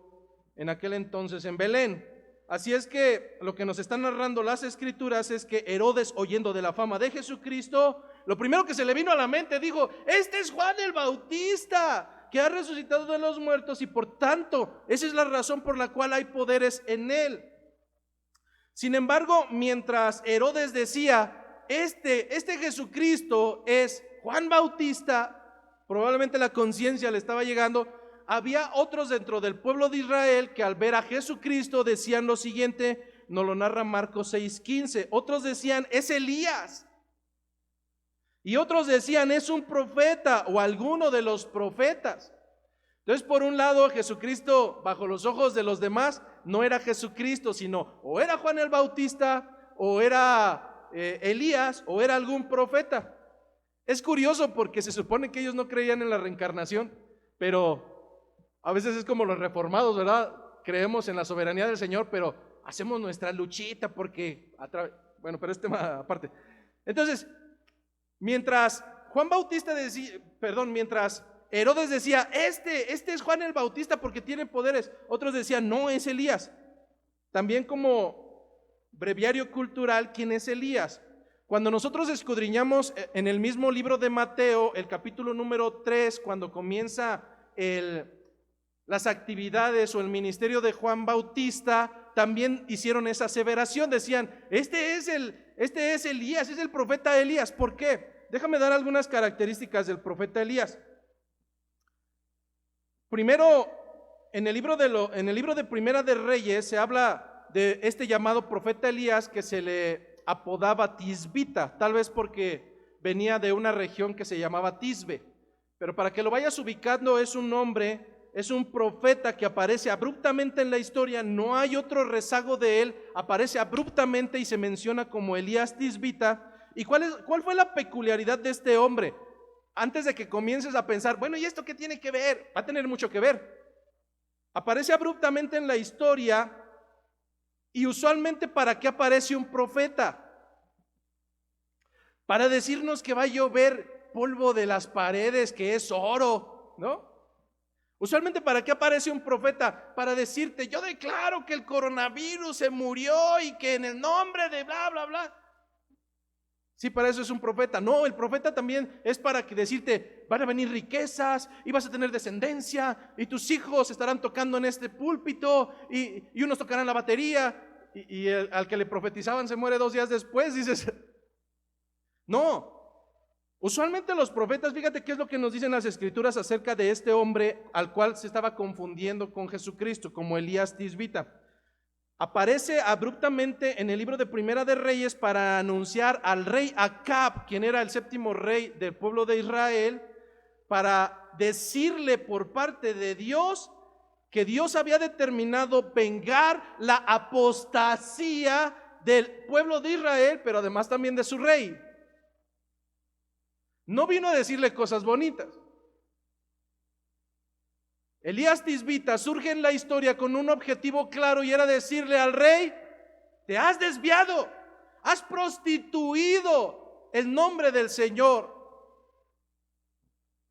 en aquel entonces en Belén. Así es que lo que nos están narrando las escrituras es que Herodes, oyendo de la fama de Jesucristo, lo primero que se le vino a la mente, dijo, este es Juan el Bautista, que ha resucitado de los muertos y por tanto, esa es la razón por la cual hay poderes en él. Sin embargo, mientras Herodes decía, este Jesucristo es Juan Bautista, probablemente la conciencia le estaba llegando, había otros dentro del pueblo de Israel que al ver a Jesucristo decían lo siguiente, nos lo narra Marcos 6:15, otros decían, es Elías, y otros decían, es un profeta o alguno de los profetas. Entonces, por un lado, Jesucristo, bajo los ojos de los demás, no era Jesucristo, sino o era Juan el Bautista, o era Elías, o era algún profeta. Es curioso porque se supone que ellos no creían en la reencarnación, pero a veces es como los reformados, ¿verdad? Creemos en la soberanía del Señor, pero hacemos nuestra luchita porque, bueno, pero es tema aparte. Entonces, mientras mientras Herodes decía, este es Juan el Bautista porque tiene poderes, otros decían, no, es Elías. También como breviario cultural, ¿quién es Elías? Cuando nosotros escudriñamos en el mismo libro de Mateo, el capítulo número 3, cuando comienza las actividades o el ministerio de Juan Bautista, también hicieron esa aseveración, decían, este es Elías, es el profeta Elías. ¿Por qué? Déjame dar algunas características del profeta Elías. Primero, en el libro de Primera de Reyes se habla de este llamado profeta Elías que se le apodaba Tisbita, tal vez porque venía de una región que se llamaba Tisbe, pero para que lo vayas ubicando, es un nombre, es un profeta que aparece abruptamente en la historia, no hay otro rezago de él, aparece abruptamente y se menciona como Elías Tisbita. ¿Y cuál fue la peculiaridad de este hombre? Antes de que comiences a pensar, bueno, ¿y esto qué tiene que ver? Va a tener mucho que ver. Aparece abruptamente en la historia. Y usualmente, ¿para qué aparece un profeta? Para decirnos que va a llover polvo de las paredes, que es oro, ¿no? Usualmente, ¿para qué aparece un profeta? Para decirte, yo declaro que el coronavirus se murió y que en el nombre de bla, bla, bla. Sí, para eso es un profeta. No, el profeta también es para decirte, van a venir riquezas y vas a tener descendencia y tus hijos estarán tocando en este púlpito y unos tocarán la batería y al que le profetizaban se muere 2 días después. Dices, no. Usualmente los profetas, fíjate qué es lo que nos dicen las escrituras acerca de este hombre al cual se estaba confundiendo con Jesucristo, como Elías Tisbita. Aparece abruptamente en el libro de Primera de Reyes para anunciar al rey Acab, quien era el 7º rey del pueblo de Israel, para decirle por parte de Dios que Dios había determinado vengar la apostasía del pueblo de Israel, pero además también de su rey. No vino a decirle cosas bonitas. Elías Tisbita surge en la historia con un objetivo claro y era decirle al rey, te has desviado, has prostituido el nombre del Señor.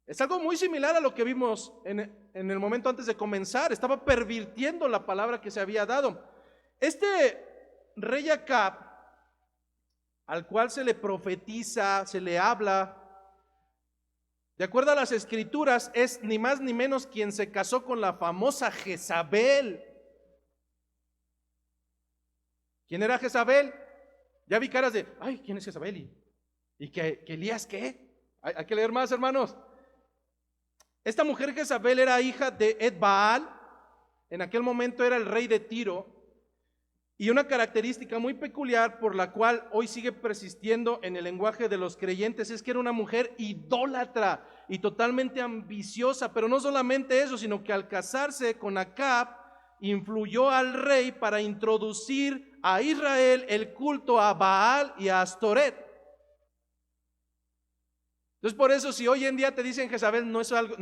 Es algo muy similar a lo que vimos en el momento antes de comenzar. Estaba pervirtiendo la palabra que se había dado. Este rey Acab, al cual se le profetiza, se le habla, de acuerdo a las escrituras, es ni más ni menos quien se casó con la famosa Jezabel. ¿Quién era Jezabel? Ya vi caras de, ay, ¿quién es Jezabel? ¿Y que Elías qué? Hay que leer más, hermanos. Esta mujer Jezabel era hija de Ed-Baal, en aquel momento era el rey de Tiro, y una característica muy peculiar por la cual hoy sigue persistiendo en el lenguaje de los creyentes es que era una mujer idólatra y totalmente ambiciosa, pero no solamente eso, sino que al casarse con Acab influyó al rey para introducir a Israel el culto a Baal y a Astoret. Entonces, por eso, si hoy en día te dicen Jezabel, no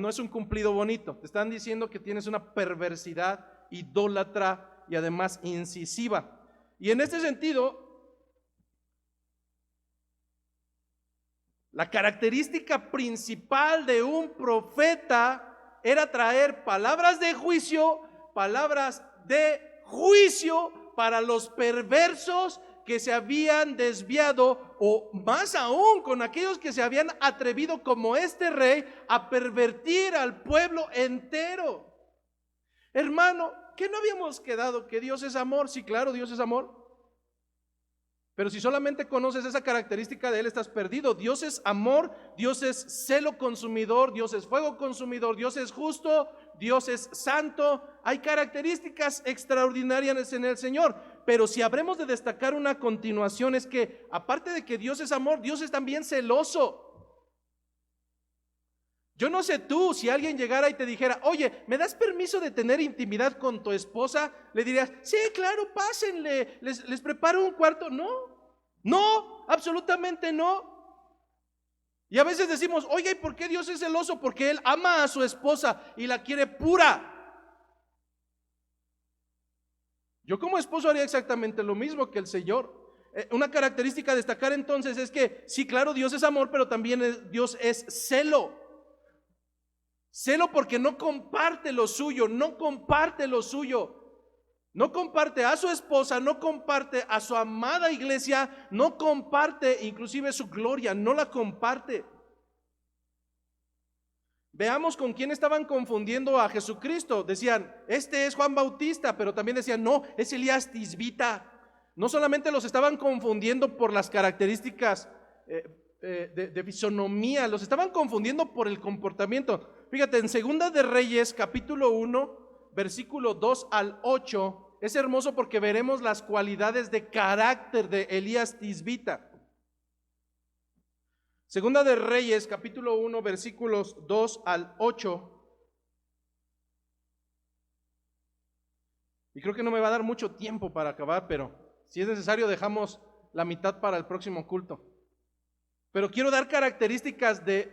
es un cumplido bonito, te están diciendo que tienes una perversidad idólatra y además incisiva. Y en este sentido, la característica principal de un profeta era traer palabras de juicio para los perversos que se habían desviado, o más aún con aquellos que se habían atrevido como este rey a pervertir al pueblo entero. Hermano, ¿qué no habíamos quedado? ¿Que Dios es amor? Sí, claro, Dios es amor. Pero si solamente conoces esa característica de Él, estás perdido. Dios es amor, Dios es celo consumidor, Dios es fuego consumidor, Dios es justo, Dios es santo. Hay características extraordinarias en el Señor. Pero si habremos de destacar una continuación es que, aparte de que Dios es amor, Dios es también celoso. Yo no sé tú, si alguien llegara y te dijera, oye, ¿me das permiso de tener intimidad con tu esposa? Le dirías, sí, claro, pásenle, les preparo un cuarto. No, no, absolutamente no. Y a veces decimos, oye, ¿y por qué Dios es celoso? Porque Él ama a su esposa y la quiere pura. Yo como esposo haría exactamente lo mismo que el Señor. Una característica a destacar entonces es que, sí, claro, Dios es amor, pero también Dios es celo. Celo porque no comparte lo suyo, no comparte lo suyo. No comparte a su esposa, no comparte a su amada iglesia, no comparte inclusive su gloria, no la comparte. Veamos con quién estaban confundiendo a Jesucristo. Decían, este es Juan Bautista, pero también decían, no, es Elías Tisbita. No solamente los estaban confundiendo por las características de fisonomía, los estaban confundiendo por el comportamiento. Fíjate, en Segunda de Reyes, capítulo 1, versículo 2 al 8, es hermoso porque veremos las cualidades de carácter de Elías Tisbita. Segunda de Reyes, capítulo 1, versículos 2 al 8. Y creo que no me va a dar mucho tiempo para acabar, pero si es necesario dejamos la mitad para el próximo culto. Pero quiero dar características de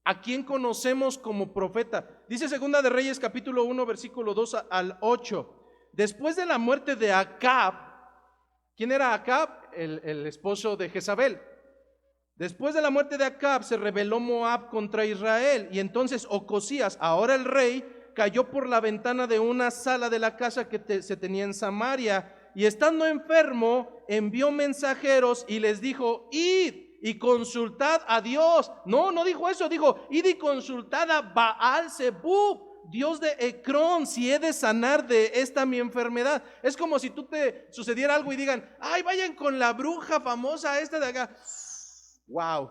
a quién conocemos como profeta. Dice Segunda de Reyes, capítulo 1, versículo 2 al 8. Después de la muerte de Acab, ¿quién era Acab? El esposo de Jezabel. Después de la muerte de Acab se rebeló Moab contra Israel, y entonces Ocosías, ahora el rey, cayó por la ventana de una sala de la casa que se tenía en Samaria, y estando enfermo envió mensajeros y les dijo, id y consultad a Dios. No, no dijo eso, dijo, id y consultad a Baal-Zebub, Dios de Ecrón, si he de sanar de esta mi enfermedad. Es como si tú te sucediera algo y digan, ay, vayan con la bruja famosa esta de acá. Wow.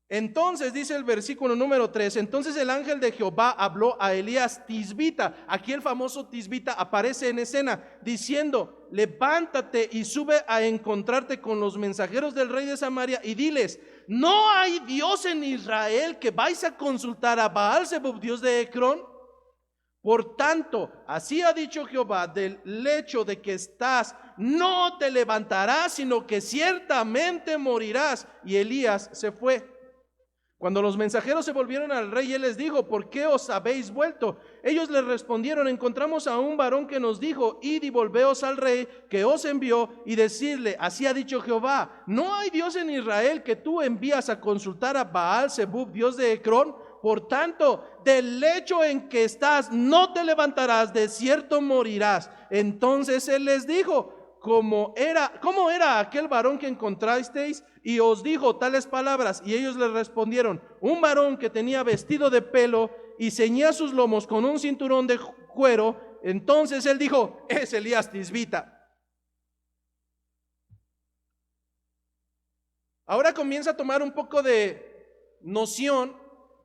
Entonces dice el versículo número 3, entonces el ángel de Jehová habló a Elías Tisbita. Aquí el famoso Tisbita aparece en escena diciendo, levántate y sube a encontrarte con los mensajeros del rey de Samaria y diles, no hay Dios en Israel, que vais a consultar a Baal-Zebub, Dios de Ecrón. Por tanto, así ha dicho Jehová, del lecho de que estás no te levantarás, sino que ciertamente morirás. Y Elías se fue. Cuando los mensajeros se volvieron al rey, él les dijo, ¿por qué os habéis vuelto? Ellos le respondieron, encontramos a un varón que nos dijo, id y volveos al rey que os envió y decirle, así ha dicho Jehová, no hay Dios en Israel que tú envías a consultar a Baal-Zebub, Dios de Ecrón. Por tanto, del lecho en que estás no te levantarás, de cierto morirás. Entonces él les dijo, ¿cómo era aquel varón que encontrasteis? Y os dijo tales palabras. Y ellos le respondieron, un varón que tenía vestido de pelo y ceñía sus lomos con un cinturón de cuero. Entonces él dijo, es Elías Tisbita. Ahora comienza a tomar un poco de noción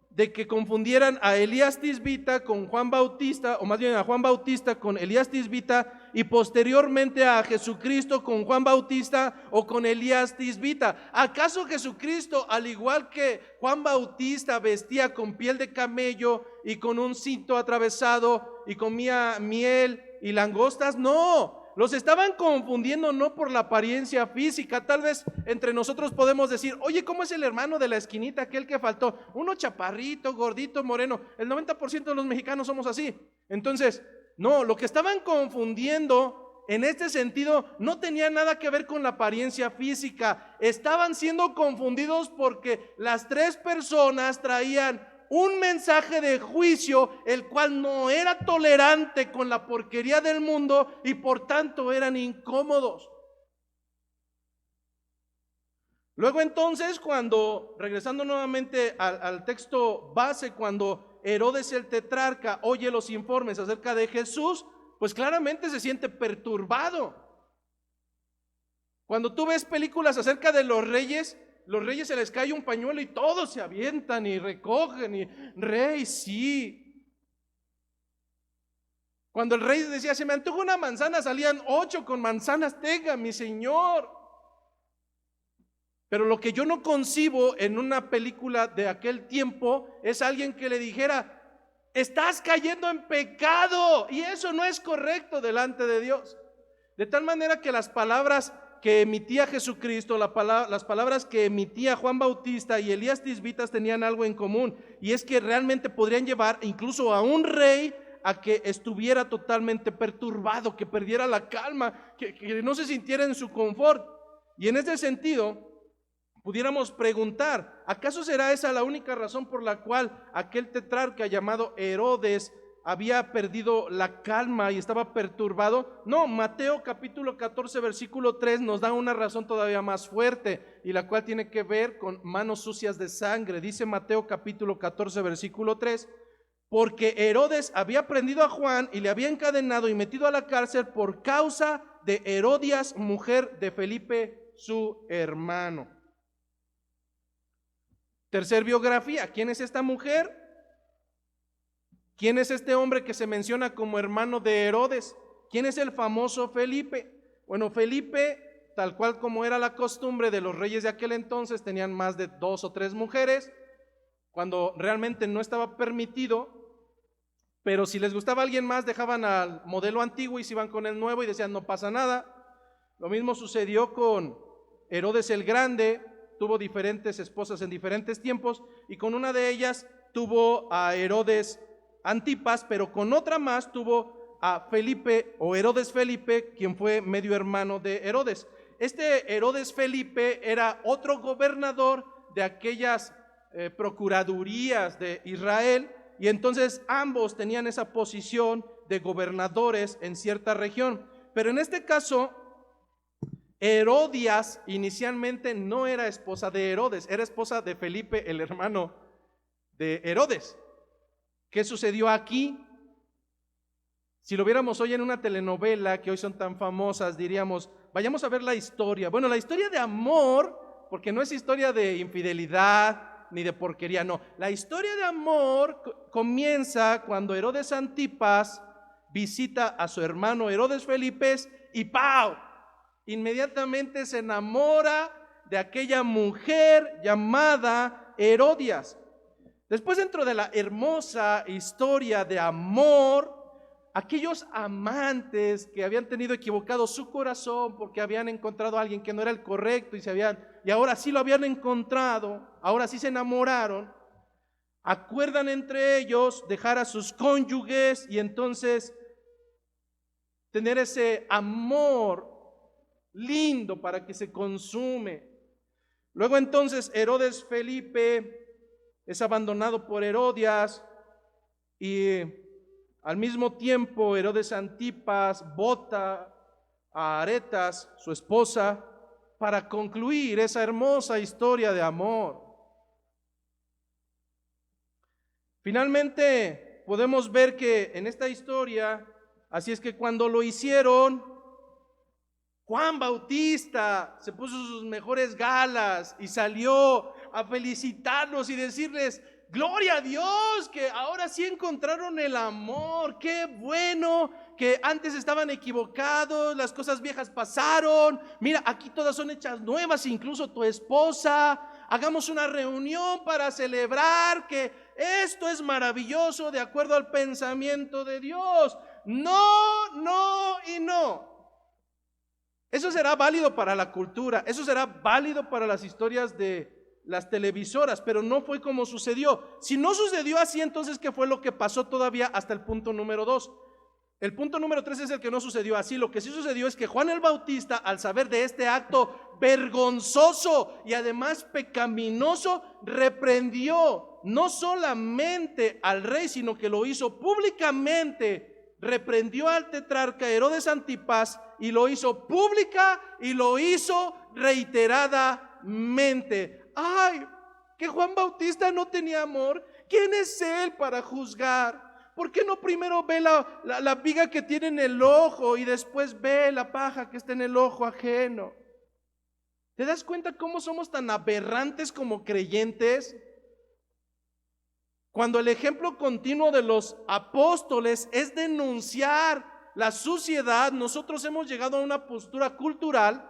de que confundieran a Elías Tisbita con Juan Bautista, o más bien a Juan Bautista con Elías Tisbita, y posteriormente a Jesucristo con Juan Bautista o con Elías Tisbita. ¿Acaso Jesucristo, al igual que Juan Bautista, vestía con piel de camello y con un cinto atravesado y comía miel y langostas? No. Los estaban confundiendo no por la apariencia física. Tal vez entre nosotros podemos decir, oye, ¿cómo es el hermano de la esquinita, aquel que faltó? Uno chaparrito, gordito, moreno. El 90% de los mexicanos somos así. Entonces, no, lo que estaban confundiendo en este sentido no tenía nada que ver con la apariencia física. Estaban siendo confundidos porque las tres personas traían un mensaje de juicio, el cual no era tolerante con la porquería del mundo y por tanto eran incómodos. Luego entonces, cuando, regresando nuevamente al texto base, cuando Herodes el tetrarca oye los informes acerca de Jesús, pues claramente se siente perturbado. Cuando tú ves películas acerca de los reyes se les cae un pañuelo y todos se avientan y recogen y rey, sí. Cuando el rey decía, se me antoja una manzana, salían 8 con manzanas, tenga mi señor. Pero lo que yo no concibo en una película de aquel tiempo es alguien que le dijera: estás cayendo en pecado, y eso no es correcto delante de Dios. De tal manera que las palabras que emitía Jesucristo, las palabras que emitía Juan Bautista y Elías Tisbitas tenían algo en común, y es que realmente podrían llevar incluso a un rey a que estuviera totalmente perturbado, que perdiera la calma, que no se sintiera en su confort. Y en ese sentido pudiéramos preguntar, ¿acaso será esa la única razón por la cual aquel tetrarca llamado Herodes había perdido la calma y estaba perturbado? No, Mateo capítulo 14 versículo 3 nos da una razón todavía más fuerte, y la cual tiene que ver con manos sucias de sangre. Dice Mateo capítulo 14 versículo 3: porque Herodes había prendido a Juan y le había encadenado y metido a la cárcel por causa de Herodias, mujer de Felipe, su hermano. Tercer biografía, ¿quién es esta mujer? ¿Quién es este hombre que se menciona como hermano de Herodes? ¿Quién es el famoso Felipe? Bueno, Felipe, tal cual como era la costumbre de los reyes de aquel entonces, tenían más de 2 o 3 mujeres, cuando realmente no estaba permitido, pero si les gustaba alguien más, dejaban al modelo antiguo y se iban con el nuevo y decían: no pasa nada. Lo mismo sucedió con Herodes el Grande. Tuvo diferentes esposas en diferentes tiempos, y con una de ellas tuvo a Herodes Antipas, pero con otra más tuvo a Felipe, o Herodes Felipe, quien fue medio hermano de Herodes. Este Herodes Felipe era otro gobernador de aquellas procuradurías de Israel, y entonces ambos tenían esa posición de gobernadores en cierta región. Pero en este caso, Herodias inicialmente no era esposa de Herodes, era esposa de Felipe, el hermano de Herodes. ¿Qué sucedió aquí? Si lo viéramos hoy en una telenovela, que hoy son tan famosas, diríamos: vayamos a ver la historia. Bueno, la historia de amor, porque no es historia de infidelidad ni de porquería, no. La historia de amor comienza cuando Herodes Antipas visita a su hermano Herodes Felipe y ¡pau! Inmediatamente se enamora de aquella mujer llamada Herodias. Después, dentro de la hermosa historia de amor, aquellos amantes que habían tenido equivocado su corazón porque habían encontrado a alguien que no era el correcto y ahora sí lo habían encontrado, ahora sí se enamoraron, acuerdan entre ellos dejar a sus cónyuges y entonces tener ese amor lindo para que se consume. Luego entonces Herodes Felipe es abandonado por Herodias, y al mismo tiempo Herodes Antipas bota a Aretas, su esposa, para concluir esa hermosa historia de amor. Finalmente podemos ver que en esta historia, así es que cuando lo hicieron, Juan Bautista se puso sus mejores galas y salió a felicitarlos y decirles: gloria a Dios, que ahora sí encontraron el amor, qué bueno, que antes estaban equivocados, las cosas viejas pasaron, mira, aquí todas son hechas nuevas, incluso tu esposa, hagamos una reunión para celebrar que esto es maravilloso de acuerdo al pensamiento de Dios. No, no y no. Eso será válido para la cultura, eso será válido para las historias de las televisoras, pero no fue como sucedió. Si no sucedió así, entonces ¿qué fue lo que pasó todavía hasta el punto número 2? El punto número 3 es el que no sucedió así. Lo que sí sucedió es que Juan el Bautista, al saber de este acto vergonzoso y además pecaminoso, reprendió no solamente al rey, sino que lo hizo públicamente. Reprendió al tetrarca Herodes Antipas y lo hizo pública y lo hizo reiteradamente. ¡Ay! Que Juan Bautista no tenía amor. ¿Quién es él para juzgar? ¿Por qué no primero ve la viga que tiene en el ojo y después ve la paja que está en el ojo ajeno? ¿Te das cuenta cómo somos tan aberrantes como creyentes? Cuando el ejemplo continuo de los apóstoles es denunciar la suciedad, nosotros hemos llegado a una postura cultural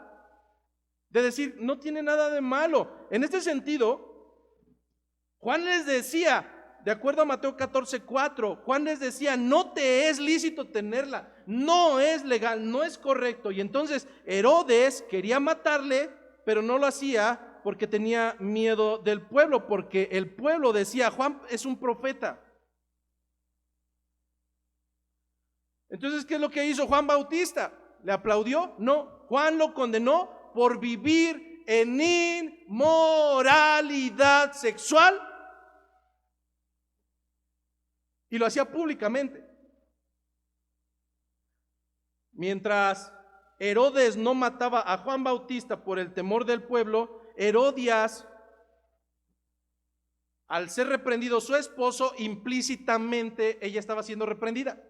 de decir, no tiene nada de malo. En este sentido, Juan les decía, de acuerdo a Mateo 14:4, Juan les decía, no te es lícito tenerla, no es legal, no es correcto. Y entonces Herodes quería matarle, pero no lo hacía porque tenía miedo del pueblo, porque el pueblo decía, Juan es un profeta. Entonces, ¿qué es lo que hizo Juan Bautista? ¿Le aplaudió? No, Juan lo condenó por vivir en inmoralidad sexual y lo hacía públicamente. Mientras Herodes no mataba a Juan Bautista por el temor del pueblo, Herodías, al ser reprendido su esposo, implícitamente ella estaba siendo reprendida.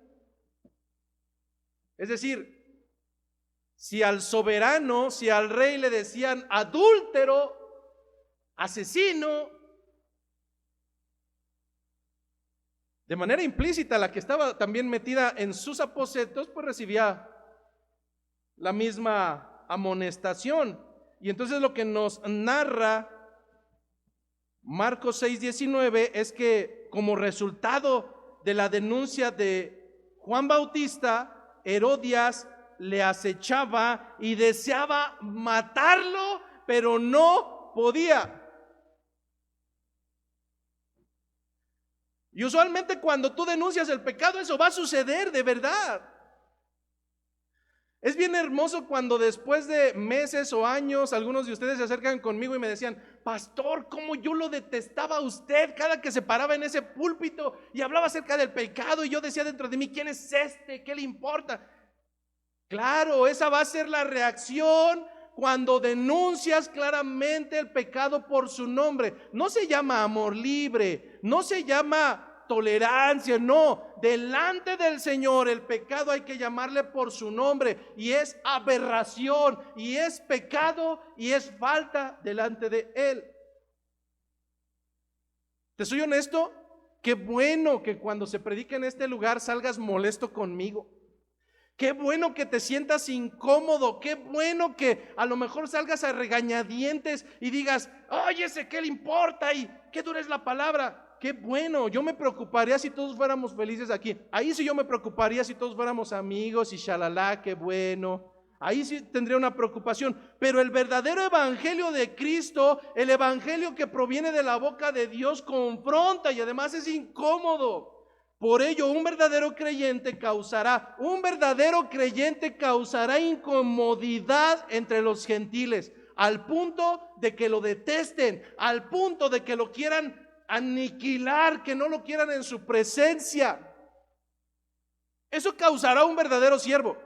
Es decir, si al soberano, si al rey le decían adúltero, asesino, de manera implícita la que estaba también metida en sus aposentos, pues recibía la misma amonestación. Y entonces lo que nos narra Marcos 6:19 es que como resultado de la denuncia de Juan Bautista, Herodías le acechaba y deseaba matarlo, pero no podía. Y usualmente cuando tú denuncias el pecado, eso va a suceder de verdad. Es bien hermoso cuando después de meses o años algunos de ustedes se acercan conmigo y me decían, pastor, cómo yo lo detestaba a usted cada que se paraba en ese púlpito y hablaba acerca del pecado, y yo decía dentro de mí, ¿quién es este? ¿Qué le importa? Claro, esa va a ser la reacción cuando denuncias claramente el pecado por su nombre. No se llama amor libre, no se llama tolerancia, no. Delante del Señor el pecado hay que llamarle por su nombre, y es aberración, y es pecado, y es falta delante de Él. ¿Te soy honesto? Qué bueno que cuando se predica en este lugar salgas molesto conmigo. Qué bueno que te sientas incómodo, qué bueno que a lo mejor salgas a regañadientes y digas, oye, ¿qué le importa? Y qué dura es la palabra. Qué bueno, yo me preocuparía si todos fuéramos felices aquí. Ahí sí yo me preocuparía si todos fuéramos amigos y shalala, qué bueno. Ahí sí tendría una preocupación. Pero el verdadero evangelio de Cristo, el evangelio que proviene de la boca de Dios, confronta y además es incómodo. Por ello, un verdadero creyente causará incomodidad entre los gentiles, al punto de que lo detesten, al punto de que lo quieran aniquilar, que no lo quieran en su presencia. Eso causará un verdadero siervo.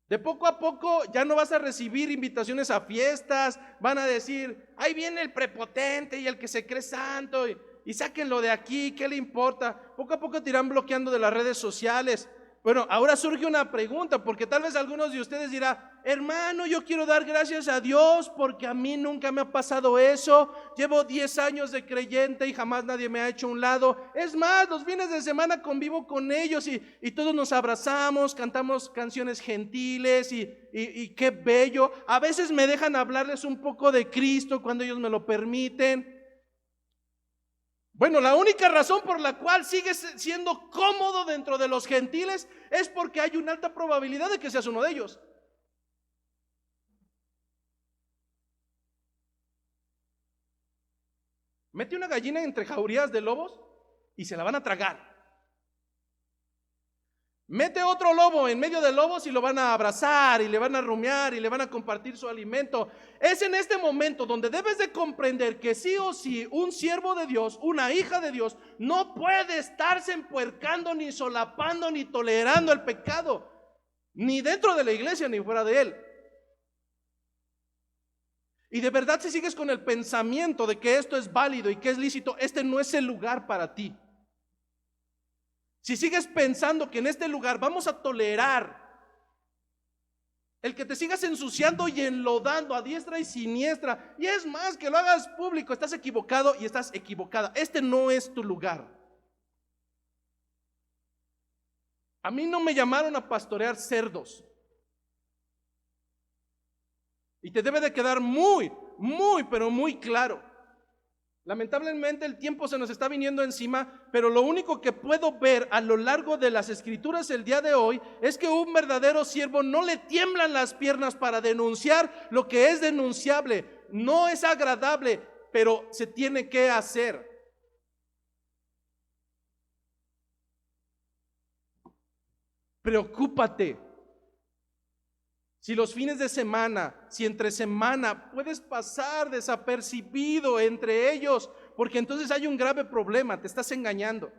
De poco a poco ya no vas a recibir invitaciones a fiestas, van a decir, ahí viene el prepotente y el que se cree santo, y sáquenlo de aquí, ¿qué le importa? Poco a poco te irán bloqueando de las redes sociales. Bueno, ahora surge una pregunta, porque tal vez algunos de ustedes dirán, hermano, yo quiero dar gracias a Dios porque a mí nunca me ha pasado eso. Llevo 10 años de creyente y jamás nadie me ha hecho a un lado. Es más, los fines de semana convivo con ellos y todos nos abrazamos, cantamos canciones gentiles y qué bello. A veces me dejan hablarles un poco de Cristo cuando ellos me lo permiten. Bueno, la única razón por la cual sigues siendo cómodo dentro de los gentiles es porque hay una alta probabilidad de que seas uno de ellos. Mete una gallina entre jaurías de lobos y se la van a tragar. Mete otro lobo en medio de lobos y lo van a abrazar y le van a rumiar y le van a compartir su alimento. Es en este momento donde debes de comprender que sí o sí un siervo de Dios, una hija de Dios, no puede estarse empuercando, ni solapando, ni tolerando el pecado, ni dentro de la iglesia ni fuera de él. Y de verdad, si sigues con el pensamiento de que esto es válido y que es lícito, este no es el lugar para ti. Si sigues pensando que en este lugar vamos a tolerar el que te sigas ensuciando y enlodando a diestra y siniestra, y es más, que lo hagas público, estás equivocado y estás equivocada. Este no es tu lugar. A mí no me llamaron a pastorear cerdos. Y te debe de quedar muy, muy, pero muy claro. Lamentablemente el tiempo se nos está viniendo encima, pero lo único que puedo ver a lo largo de las escrituras el día de hoy es que un verdadero siervo no le tiemblan las piernas para denunciar lo que es denunciable. No es agradable, pero se tiene que hacer. Preocúpate. Si los fines de semana, si entre semana puedes pasar desapercibido entre ellos, porque entonces hay un grave problema, te estás engañando.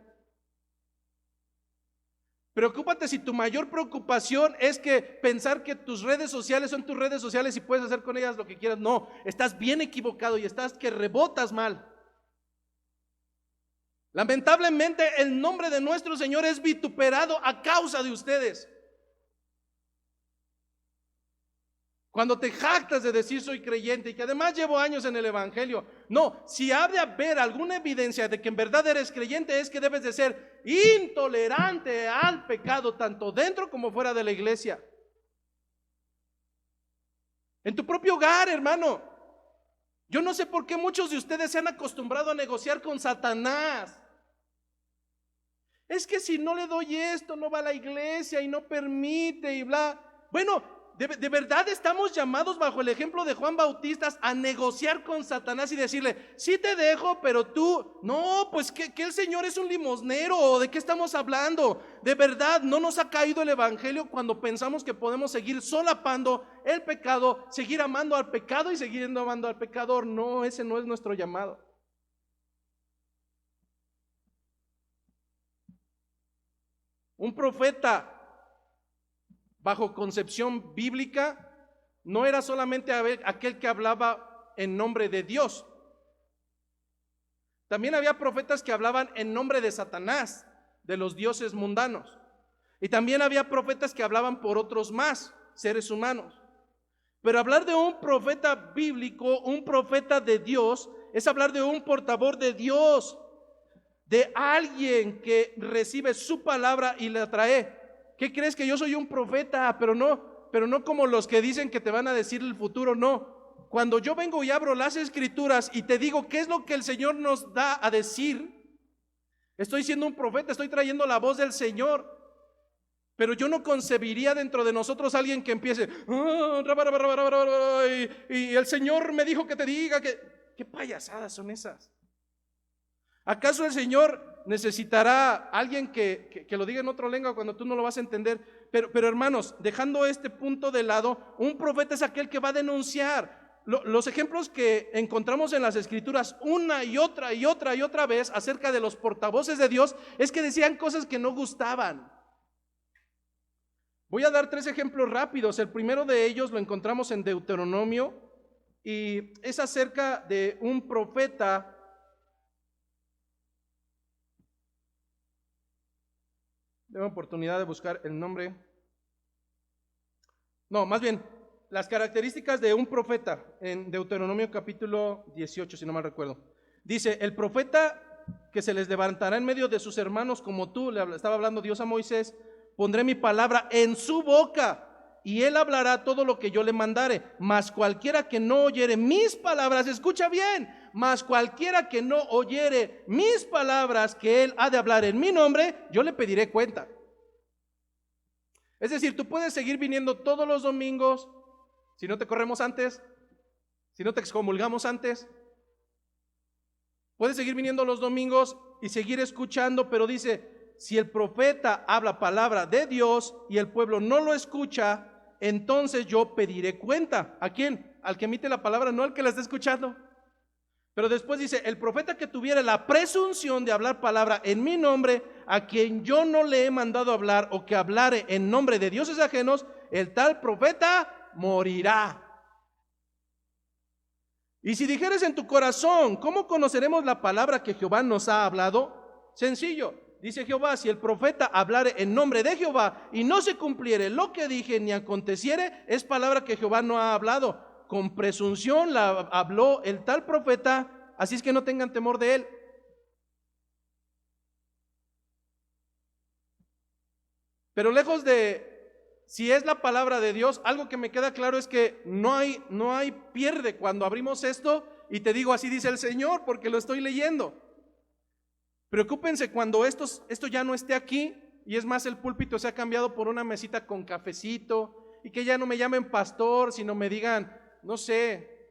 Preocúpate si tu mayor preocupación es que pensar que tus redes sociales son tus redes sociales y puedes hacer con ellas lo que quieras. No, estás bien equivocado y estás que rebotas mal. Lamentablemente el nombre de nuestro Señor es vituperado a causa de ustedes. Cuando te jactas de decir soy creyente y que además llevo años en el evangelio. No, si ha de haber alguna evidencia de que en verdad eres creyente, es que debes de ser intolerante al pecado, tanto dentro como fuera de la iglesia. En tu propio hogar, hermano. Yo no sé por qué muchos de ustedes se han acostumbrado a negociar con Satanás. Es que si no le doy esto, no va a la iglesia y no permite y bla. Bueno, de verdad estamos llamados bajo el ejemplo de Juan Bautista a negociar con Satanás y decirle, sí te dejo, pero tú, no, pues que el Señor es un limosnero, ¿o de qué estamos hablando? De verdad, no nos ha caído el evangelio cuando pensamos que podemos seguir solapando el pecado, seguir amando al pecado y seguir amando al pecador. No, ese no es nuestro llamado. Un profeta bajo concepción bíblica no era solamente aquel que hablaba en nombre de Dios. También había profetas que hablaban en nombre de Satanás, de los dioses mundanos. Y también había profetas que hablaban por otros más, seres humanos. Pero hablar de un profeta bíblico, un profeta de Dios, es hablar de un portavoz de Dios, de alguien que recibe su palabra y la trae. ¿Qué crees? Que yo soy un profeta, pero no como los que dicen que te van a decir el futuro, no. Cuando yo vengo y abro las escrituras y te digo qué es lo que el Señor nos da a decir, estoy siendo un profeta, estoy trayendo la voz del Señor. Pero yo no concebiría dentro de nosotros alguien que empiece, y el Señor me dijo que te diga que, ¿qué payasadas son esas? ¿Acaso el Señor necesitará alguien que lo diga en otra lengua cuando tú no lo vas a entender? Pero hermanos, dejando este punto de lado, un profeta es aquel que va a denunciar. Los ejemplos que encontramos en las escrituras una y otra vez acerca de los portavoces de Dios es que decían cosas que no gustaban. Voy a dar 3 ejemplos rápidos. El primero de ellos lo encontramos en Deuteronomio y es acerca de un profeta. Tengo oportunidad de buscar el nombre. No, más bien, las características de un profeta en Deuteronomio capítulo 18, si no mal recuerdo. Dice, el profeta que se les levantará en medio de sus hermanos como tú, le estaba hablando Dios a Moisés, pondré mi palabra en su boca y él hablará todo lo que yo le mandare, mas cualquiera que no oyere mis palabras, escucha bien, mas cualquiera que no oyere mis palabras que él ha de hablar en mi nombre, yo le pediré cuenta. Es decir, tú puedes seguir viniendo todos los domingos, si no te corremos antes, si no te excomulgamos antes, puedes seguir viniendo los domingos y seguir escuchando, pero dice, si el profeta habla palabra de Dios y el pueblo no lo escucha, entonces yo pediré cuenta. ¿A quién? Al que emite la palabra, no al que la está escuchando. Pero después dice, el profeta que tuviera la presunción de hablar palabra en mi nombre, a quien yo no le he mandado hablar o que hablare en nombre de dioses ajenos, el tal profeta morirá. Y si dijeres en tu corazón, ¿cómo conoceremos la palabra que Jehová nos ha hablado? Sencillo. Dice Jehová, si el profeta hablare en nombre de Jehová y no se cumpliere lo que dije ni aconteciere, es palabra que Jehová no ha hablado. Con presunción la habló el tal profeta, así es que no tengan temor de él. Pero lejos de si es la palabra de Dios, algo que me queda claro es que no hay pierde cuando abrimos esto y te digo así dice el Señor porque lo estoy leyendo. Preocúpense cuando esto ya no esté aquí y es más el púlpito se ha cambiado por una mesita con cafecito y que ya no me llamen pastor, sino me digan, no sé,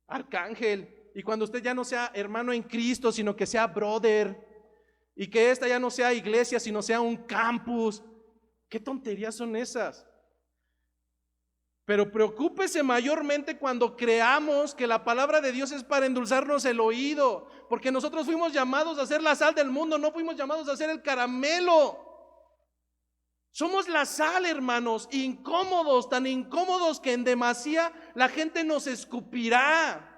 arcángel, y cuando usted ya no sea hermano en Cristo, sino que sea brother, y que esta ya no sea iglesia, sino sea un campus. ¿Qué tonterías son esas? Pero preocúpese mayormente cuando creamos que la palabra de Dios es para endulzarnos el oído, porque nosotros fuimos llamados a ser la sal del mundo, no fuimos llamados a ser el caramelo. Somos la sal, hermanos, incómodos, tan incómodos que en demasía la gente nos escupirá.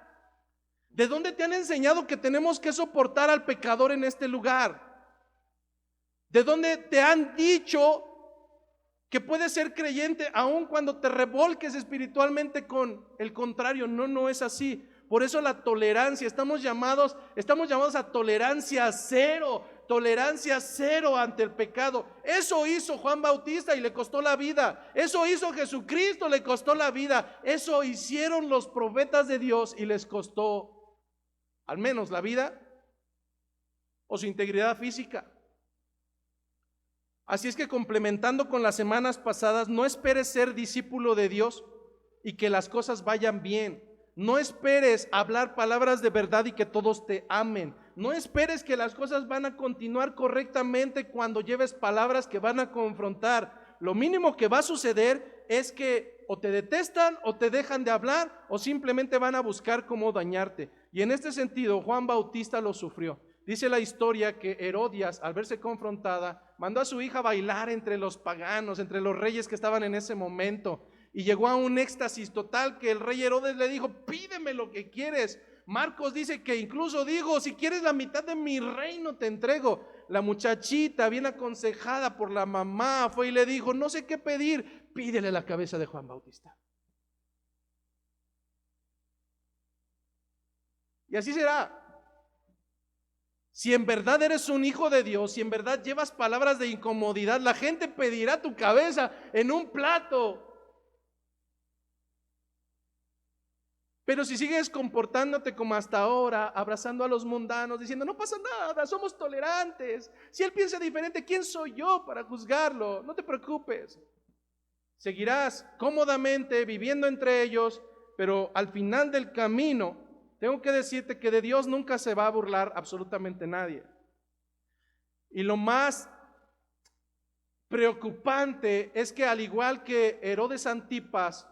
¿De dónde te han enseñado que tenemos que soportar al pecador en este lugar? ¿De dónde te han dicho que puedes ser creyente aun cuando te revolques espiritualmente con el contrario? No es así. Por eso la tolerancia, estamos llamados a tolerancia cero ante el pecado. Eso hizo Juan Bautista y le costó la vida. Eso hizo Jesucristo, le costó la vida. Eso hicieron los profetas de Dios y les costó al menos la vida o su integridad física. Así es que complementando con las semanas pasadas, no esperes ser discípulo de Dios y que las cosas vayan bien. No esperes hablar palabras de verdad y que todos te amen. No esperes que las cosas van a continuar correctamente cuando lleves palabras que van a confrontar. Lo mínimo que va a suceder es que o te detestan o te dejan de hablar o simplemente van a buscar cómo dañarte. Y en este sentido, Juan Bautista lo sufrió. Dice la historia que Herodias, al verse confrontada, mandó a su hija a bailar entre los paganos, entre los reyes que estaban en ese momento, y llegó a un éxtasis total que el rey Herodes le dijo, pídeme lo que quieres. Marcos dice que incluso dijo, si quieres la mitad de mi reino te entrego. La muchachita, bien aconsejada por la mamá, fue y le dijo, no sé qué pedir, pídele la cabeza de Juan Bautista. Y así será. Si en verdad eres un hijo de Dios, si en verdad llevas palabras de incomodidad, la gente pedirá tu cabeza en un plato. Pero si sigues comportándote como hasta ahora, abrazando a los mundanos, diciendo no pasa nada, somos tolerantes, si él piensa diferente, ¿quién soy yo para juzgarlo? No te preocupes. Seguirás cómodamente viviendo entre ellos, pero al final del camino tengo que decirte que de Dios nunca se va a burlar absolutamente nadie. Y lo más preocupante es que al igual que Herodes Antipas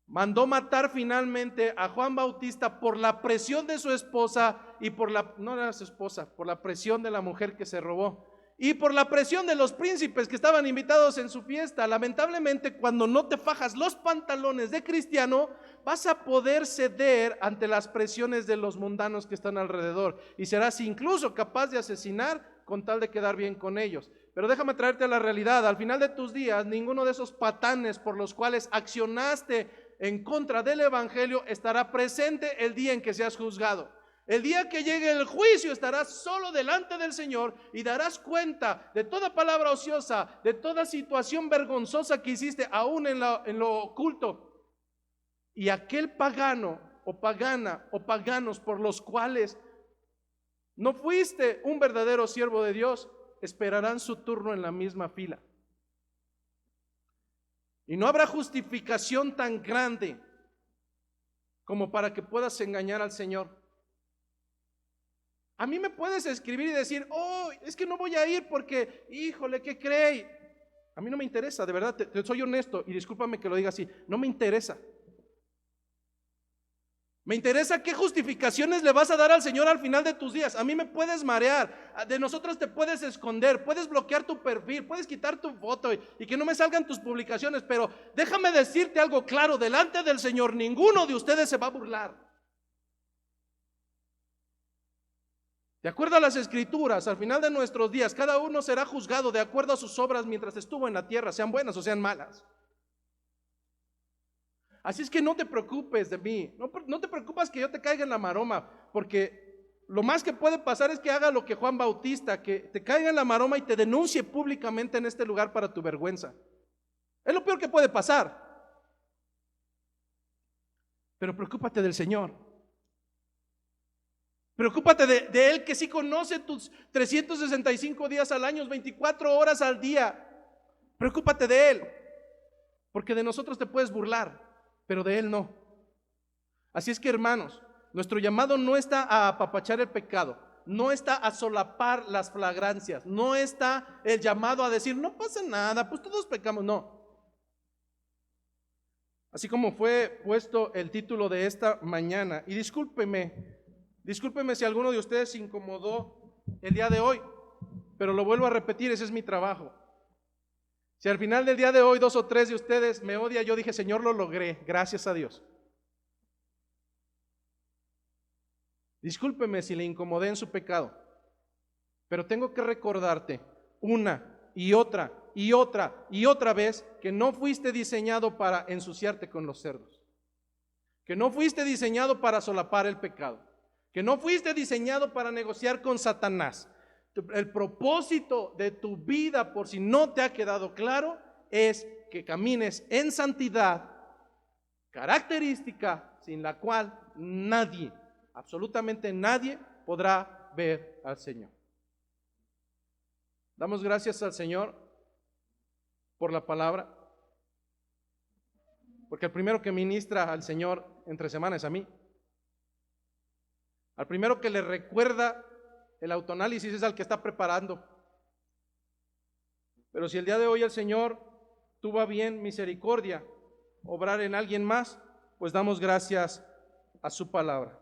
mandó matar finalmente a Juan Bautista por la presión de su esposa y por no era su esposa, por la presión de la mujer que se robó y por la presión de los príncipes que estaban invitados en su fiesta. Lamentablemente, cuando no te fajas los pantalones de cristiano, vas a poder ceder ante las presiones de los mundanos que están alrededor y serás incluso capaz de asesinar con tal de quedar bien con ellos. Pero déjame traerte a la realidad. Al final de tus días, ninguno de esos patanes por los cuales accionaste en contra del evangelio estará presente el día en que seas juzgado. El día que llegue el juicio estarás solo delante del Señor y darás cuenta de toda palabra ociosa, de toda situación vergonzosa que hiciste aún en lo oculto. Y aquel pagano o pagana o paganos por los cuales no fuiste un verdadero siervo de Dios, esperarán su turno en la misma fila. Y no habrá justificación tan grande como para que puedas engañar al Señor. A mí me puedes escribir y decir, oh, es que no voy a ir porque, híjole, ¿qué cree? A mí no me interesa, de verdad, te soy honesto y discúlpame que lo diga así, no me interesa. Me interesa qué justificaciones le vas a dar al Señor al final de tus días. A mí me puedes marear, de nosotros te puedes esconder, puedes bloquear tu perfil, puedes quitar tu foto y que no me salgan tus publicaciones, pero déjame decirte algo claro, delante del Señor ninguno de ustedes se va a burlar. De acuerdo a las Escrituras, al final de nuestros días, cada uno será juzgado de acuerdo a sus obras mientras estuvo en la tierra, sean buenas o sean malas. Así es que no te preocupes de mí, no te preocupes que yo te caiga en la maroma, porque lo más que puede pasar es que haga lo que Juan Bautista, que te caiga en la maroma y te denuncie públicamente en este lugar para tu vergüenza. Es lo peor que puede pasar. Pero preocúpate del Señor. Preocúpate de Él, que sí conoce tus 365 días al año, 24 horas al día. Preocúpate de Él, porque de nosotros te puedes burlar, pero de Él no. Así es que, hermanos, nuestro llamado no está a apapachar el pecado, no está a solapar las flagrancias, no está el llamado a decir, no pasa nada, pues todos pecamos, no. Así como fue puesto el título de esta mañana, y discúlpeme si alguno de ustedes se incomodó el día de hoy, pero lo vuelvo a repetir, ese es mi trabajo. Si al final del día de hoy 2 o 3 de ustedes me odian, yo dije, Señor, lo logré, gracias a Dios. Discúlpeme si le incomodé en su pecado, pero tengo que recordarte una y otra y otra y otra vez que no fuiste diseñado para ensuciarte con los cerdos, que no fuiste diseñado para solapar el pecado, que no fuiste diseñado para negociar con Satanás. El propósito de tu vida, por si no te ha quedado claro, es que camines en santidad, característica sin la cual nadie, absolutamente nadie, podrá ver al Señor. Damos gracias al Señor por la palabra, porque el primero que ministra al Señor entre semana es a mí. Al primero que le recuerda el autoanálisis es al que está preparando. Pero si el día de hoy el Señor tuvo a bien misericordia obrar en alguien más, pues damos gracias a su palabra.